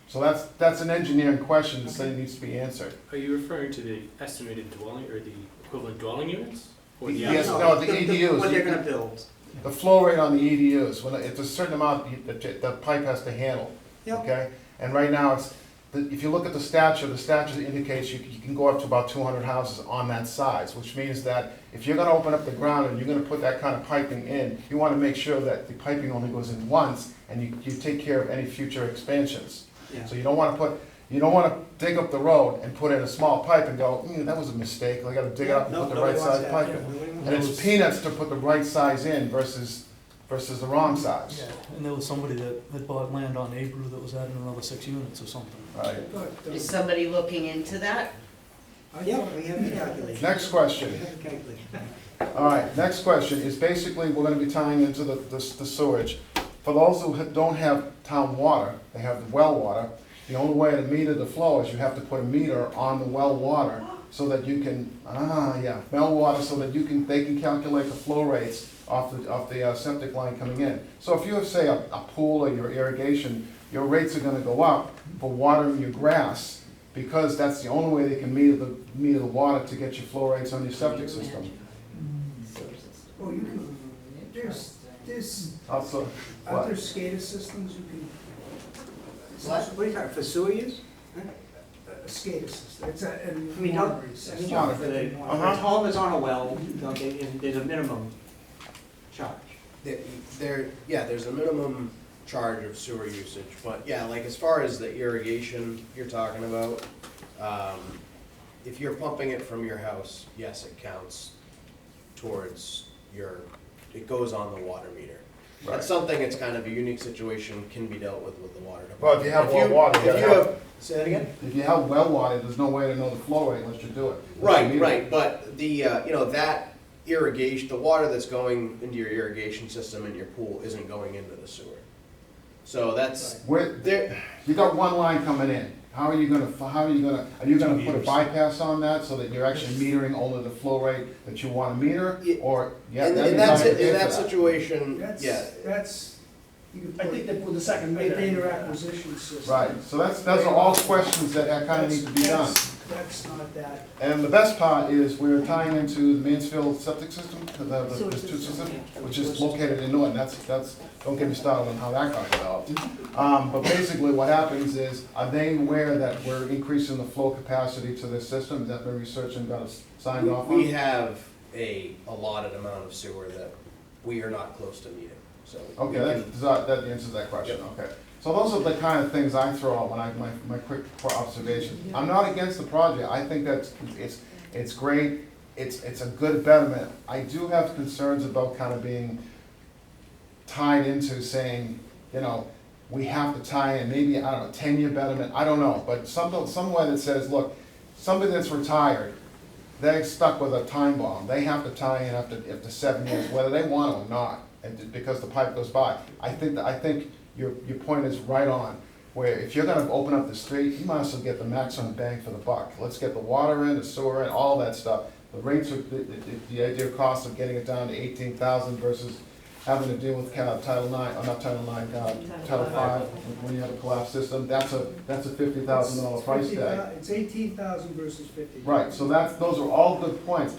So that's an engineering question that needs to be answered. Are you referring to the estimated dwelling or the equivalent dwelling units? Or the Yes, actual- no, the EDUs. What they're gonna build. The flow rate on the EDUs, when it's a certain amount the pipe has to handle, Yep. okay? And right now, if you look at the statute indicates you can go up to about 200 houses on that size, which means that if you're gonna open up the ground and you're gonna put that kind of piping in, you wanna make sure that the piping only goes in once, and you take care of any future expansions. Yeah. So you don't wanna dig up the road and put in a small pipe and go, that was a mistake, I gotta dig it up and No, put the nobody right wants size that. pipe Yeah, in. nobody wants And that. it's peanuts to put the right size in versus the wrong size. Yeah, and there was somebody that had bought land on Abreu that was adding another 6 units or something. Right. Is somebody looking into that? Yeah, we have the calculation. Next question. We have the calculation. All right, next question is basically, we're gonna be tying into the sewage. For those who don't have town water, they have the well water, the only way to meter the flow is you have to put a meter on the well water so that you can, well water, so that they can calculate the flow rates off the septic line coming in. So if you have, say, a pool or your irrigation, your rates are gonna go up for watering your grass, because that's the only way they can meter the water to get your flow rates on your septic system. Oh, you can, there's, Also, aren't there SCADA systems you can? What are you talking, for sewer use? A SCADA system, it's a, and I mean, monitoring I system. mean, for the, Uh-huh. when a home is on a well, okay, there's a minimum charge. There's a minimum charge of sewer usage, but yeah, like as far as the irrigation you're talking about, if you're pumping it from your house, yes, it counts towards it goes on the water meter. Right. That's something, it's kind of a unique situation, can be dealt with the water department. Well, if you have well water, you If you gotta have, say that again? if you have well water, there's no way to know the flow rate unless you do it. Right, but the, that irrigation, the water that's going into your irrigation system in your pool isn't going into the sewer. So that's, You got one line coming in. Are you gonna put a bypass on that so that you're actually metering only the flow rate that you wanna meter? Or, yeah, in that'd be that, nice to in pay for that situation, yeah. That's, you can I put think they put the second meter. data acquisition system. Right, so those are all questions that kinda need to be done. That's not that. And the best part is we're tying into the Mansfield septic system, the Sewer two system. system, which is located in Norton. That's, don't get me started on how that got developed. But basically what happens is, are they aware that we're increasing the flow capacity to this system? Has that been researched and got us signed off on? We have a allotted amount of sewer that we are not close to meeting, so. we Okay, can- that answers that question, okay. So those are the kind of things I throw out when my quick observations. I'm not against the project, I think it's great, it's a good betterment. I do have concerns about kind of being tied into saying, we have to tie in, maybe, I don't know, 10-year betterment, I don't know, but somewhere that says, look, somebody that's retired, they're stuck with a time bomb. They have to tie in after 7 years, whether they want to or not, and because the pipe goes by. I think your point is right on, where if you're gonna open up the street, you might as well get the maximum bang for the buck. Let's get the water in, the sewer in, all that stuff. The rates are, the idea of cost of getting it down to 18,000 versus having to deal with Title IX, or not Title IX, Title V, when you have a collapsed system, that's a $50,000 price tag. It's 18,000 versus 50. Right, so those are all good points.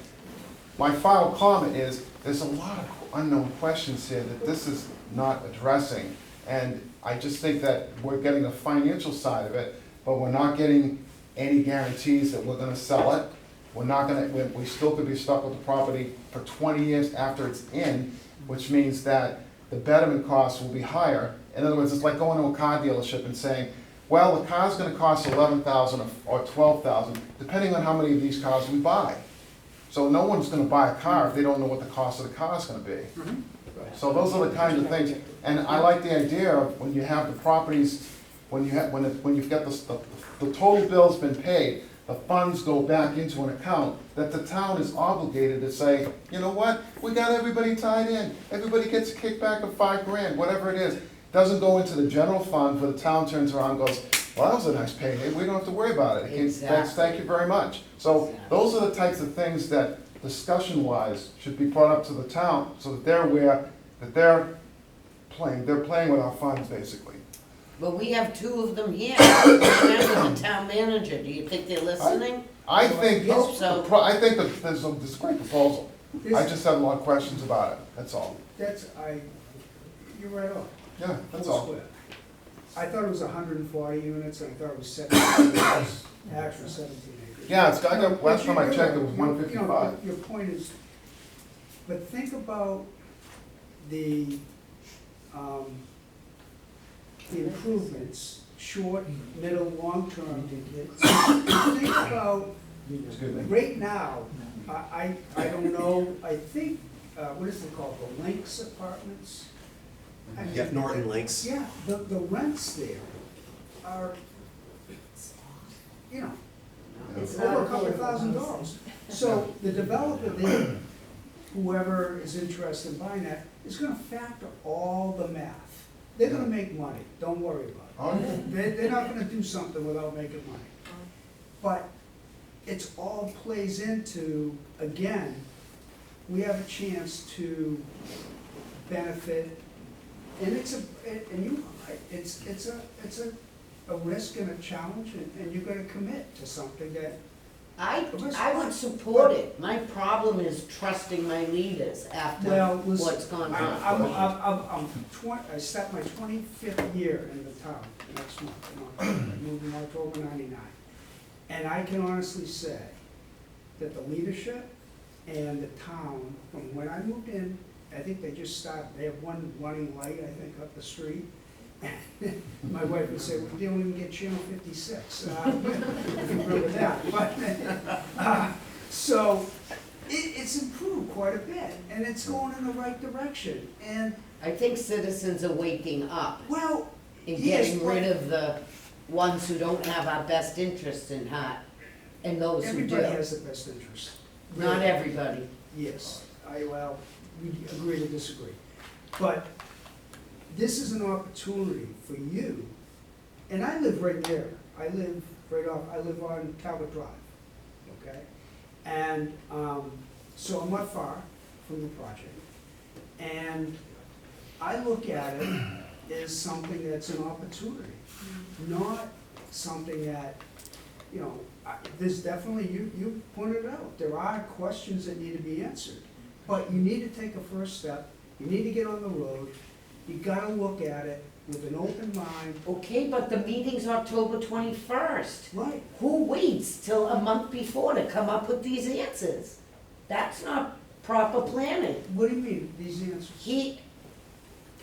My final comment is, there's a lot of unknown questions here that this is not addressing. And I just think that we're getting the financial side of it, but we're not getting any guarantees that we're gonna sell it. We still could be stuck with the property for 20 years after it's in, which means that the betterment costs will be higher. In other words, it's like going to a car dealership and saying, well, the car's gonna cost $11,000 or $12,000, depending on how many of these cars we buy. So no one's gonna buy a car if they don't know what the cost of the car is gonna be. So those are the kinds of things, and I like the idea of when you have the properties, when you've got the total bill's been paid, the funds go back into an account, that the town is obligated to say, you know what, we got everybody tied in, everybody gets a kickback of $5,000, whatever it is. Doesn't go into the general fund, where the town turns around and goes, well, that was a nice payday, we don't have to worry about it. Exactly. Thank you very much. So those are the types of things that, discussion-wise, should be brought up to the town, so that they're aware that they're playing with our funds, basically. But we have two of them here, and the town manager, do you think they're listening? I think, Hope so. I think that there's a great proposal. I just have a lot of questions about it, that's all. You're right on. Yeah, that's Full all. square. I thought it was 140 units, and I thought it was 17 acres, actually 17 acres. Yeah, last time I checked, it was You know, 155. Your point is, but think about the improvements, short, middle, long term. Think about, Excuse me. right now, I don't know, I think, what is it called, the Lynx Apartments? Yeah, Norton Links. Yeah, the rents there are, you know, It's over a not couple affordable. $1,000. So the developer there, whoever is interested in buying that, is gonna factor all the math. They're gonna make money, don't worry about it. Oh, They're not gonna do something without making money. But it's all plays into, again, we have a chance to benefit, and it's a risk and a challenge, and you're gonna commit to something that, I would support it. My problem is trusting my leaders after well, listen, what's gone on. I start my 25th year in the town next month. I moved in October '99. And I can honestly say that the leadership and the town, from when I moved in, I think they just started, they have one running light, I think, up the street. My wife would say, well, you don't even get channel 56. If you remember that. But, so, it's improved quite a bit, and it's going in the right direction. And, I think citizens are waking up well, and yes, getting rid of the ones who don't have our best interests in heart, and those who do. everybody has the best interest. Not Really. everybody. Yes, we agree to disagree. But this is an opportunity for you, and I live right there. I live on Talbot Drive, okay? And, so I'm not far from the project. And I look at it as something that's an opportunity, not something that, you know, there's definitely, you pointed out, there are questions that need to be answered. But you need to take a first step, you need to get on the road, you gotta look at it with an open mind. Okay, but the meeting's October 21st. Right. Who waits till a month before to come up with these answers? That's not proper planning. What do you mean, these answers?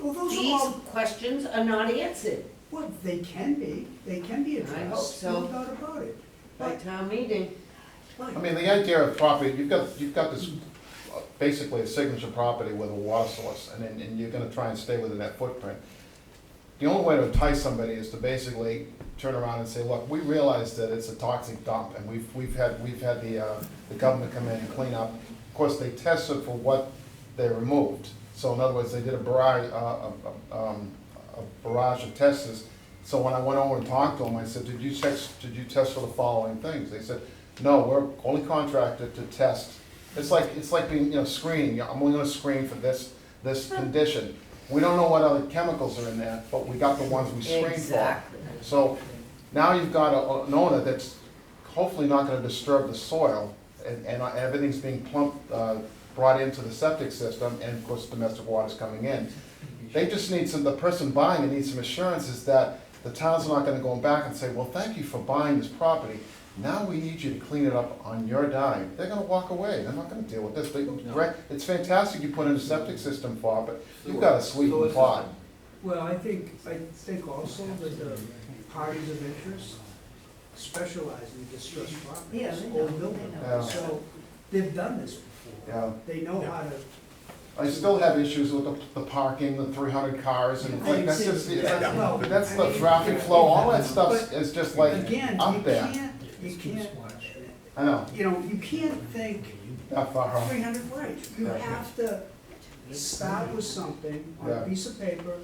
Well, those are These all, questions are not answered well, they can be addressed. I hope so. No doubt about it. by town meeting. I mean, the idea of property, you've got this, basically a signature property with a water source, and you're gonna try and stay within that footprint. the only way to entice somebody is to basically turn around and say, look, we realize that it's a toxic dump, and we've had the government come in and clean up. Of course, they tested for what they removed. So in other words, they did a barrage of tests. So when I went over and talked to them, I said, did you test for the following things? They said, no, we're only contracted to test. It's like being, screening. I'm only gonna screen for this condition. We don't know what other chemicals are in there, but we got the ones we screened for. Exactly. So now you've got an owner that's hopefully not gonna disturb the soil, and everything's being brought into the septic system, and of course domestic water's coming in. They just need the person buying it needs some assurances that the town's not gonna go back and say, well, thank you for buying this property. Now we need you to clean it up on your dime. They're gonna walk away, they're not gonna deal with this. It's fantastic you put in a septic system for, but you've got to sweeten the pot. Well, I think also that the parties of interest specialize in distressed Yeah, properties, they know, old buildings. they know. So they've done this before. Yeah. They know how to. I still have issues with the parking, the 300 cars, and like, that's just, Well, that's I the mean, traffic flow, all that stuff but is just like Again, up there. you can't, I know, you can't think that far off. 300 right. You Yeah. have to start with something on Yeah. a piece of paper,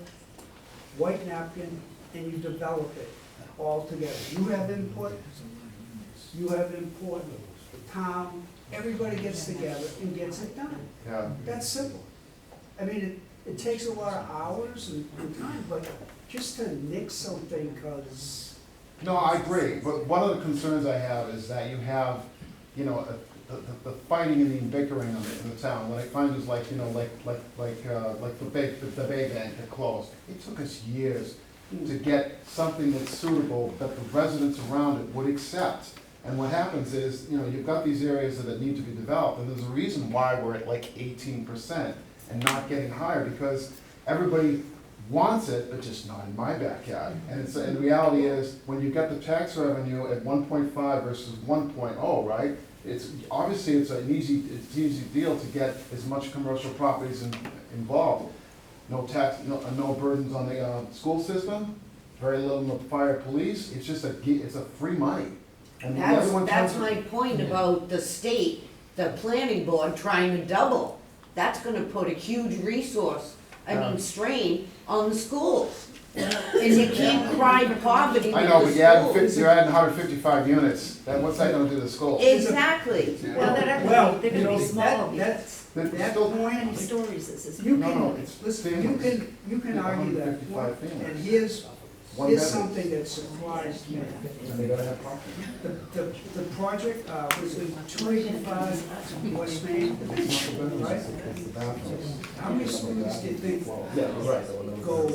white napkin, and you develop it all together. You have input, the town, everybody gets together and gets it done. Yeah. That's simple. I mean, it takes a lot of hours and time, but just to nix something because. No, I agree, but one of the concerns I have is that you have, the fighting and the bickering of it in the town. What I find is like the Bay Bank that closed. It took us years to get something that's suitable that the residents around it would accept. And what happens is, you've got these areas that need to be developed, and there's a reason why we're at like 18% and not getting higher, because everybody wants it, but just not in my backyard. And the reality is, when you get the tax revenue at 1.5 versus 1.0, right? It's an easy deal to get as much commercial properties involved. No tax, no burdens on the school system, very little on the fire police. It's just it's a free money. And when everyone That's turns- my point about the state, the planning board trying to double. That's gonna put a huge strain on the schools. And you can't cry poverty I with know, the but schools. you're adding 155 units. What's that gonna do to the schools? Exactly. Well, they're gonna be small units. That Still- point, How many stories is this? you No, no, can, it's listen, families. you can argue that 155 point. families. And here's One bedroom. something that surprised me. And they gotta have parking. The project, was in 285 West Main, right? How many students do you think go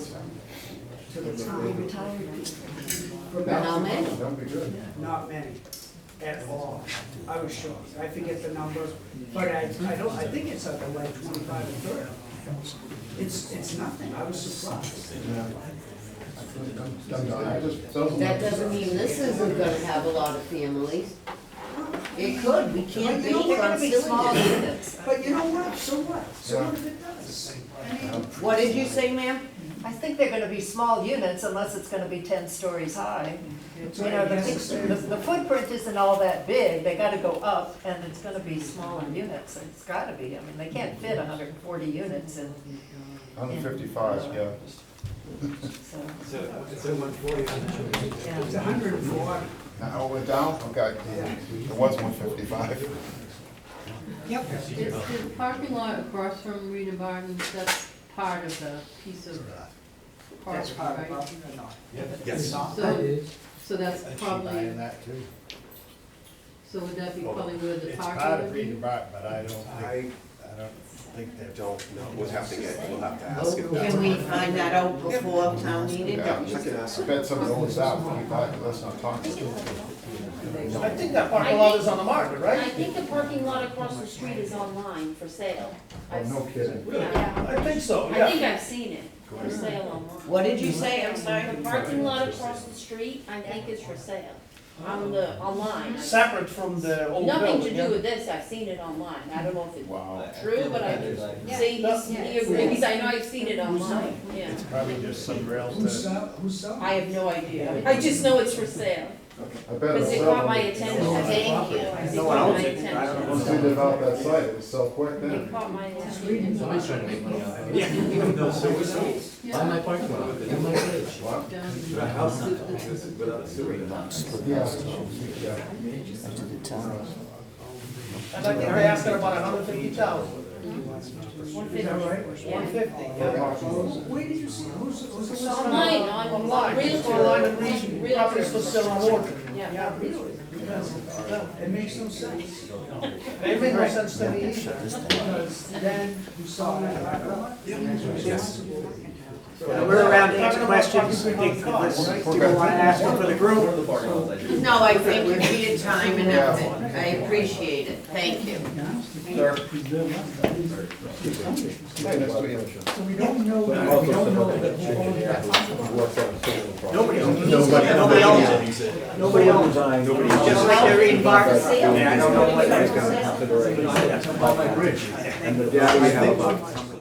to the town? For How many? That'd be good. Not many, at all. I was shocked. I forget the numbers, but I think it's up to like 25 and 30. It's nothing. I was surprised. That doesn't mean this isn't gonna have a lot of families. It could, we can't But you know, base they're on gonna be small silly. units. But you know what? So what? So what if it does? I mean, What did you say, ma'am? I think they're gonna be small units unless it's gonna be 10 stories high. it's You know, unnecessary. the footprint isn't all that big, they gotta go up, and it's gonna be smaller units, it's gotta be, I mean, they can't fit 140 units in, 155, yeah. so. It's a 140. Yeah. It's 140. Now it went down? Okay. It was 155. Yep. Is the parking lot across from Rita Barton, that's part of the piece of That's property, part of right? it or not? Yes. So that's She's probably, buying that too. so would that be probably where the It's parking part of would Reading be? Barton, but I don't think they're. Don't know, we'll have to ask if that's. Can we find that out before town meeting? Yeah, I can ask. I bet somebody owns that, let's not talk. I think that parking lot is on the market, I right? think the parking lot across the street is online for sale. Oh, no kidding. Yeah, I think so, I yeah. think I've seen it for sale online. What did you say? I'm sorry. The parking lot across the street, I think is for sale. on the, online. Separate from the old building. Nothing to yeah? do with this, I've seen it online, I don't know if Wow. it's true, but I see, he agrees, I know I've seen it online, yeah. It's probably just some rails that. I have no idea, I just know it's for sale, I bet because it's it caught my selling. attention, thank you, it No one caught my owns it. attention. Once we develop that site, it was so quick It then. caught my attention. Somebody's trying to make money off of it. Buy my parking lot, in my village. And I think they're asking about 150,000. 150. One fifty, yeah. Where did you see, who's It's online, on Online, Realtor. online and reading, Realtor. properties for sale on order. Yeah. Really? It makes no sense. It made no sense to me either. Because then you saw that. We're around to answer questions. I think unless people want to ask them for the group. No, I thank you for your time and effort. I appreciate it. Thank you. Hey, nice to meet you. So we don't know that, we don't know that who owns that property. Nobody owns it. Nobody owns it. Nobody owns it. Just like they're in Barker. I don't know what that's gonna happen. On my bridge, and the data we have about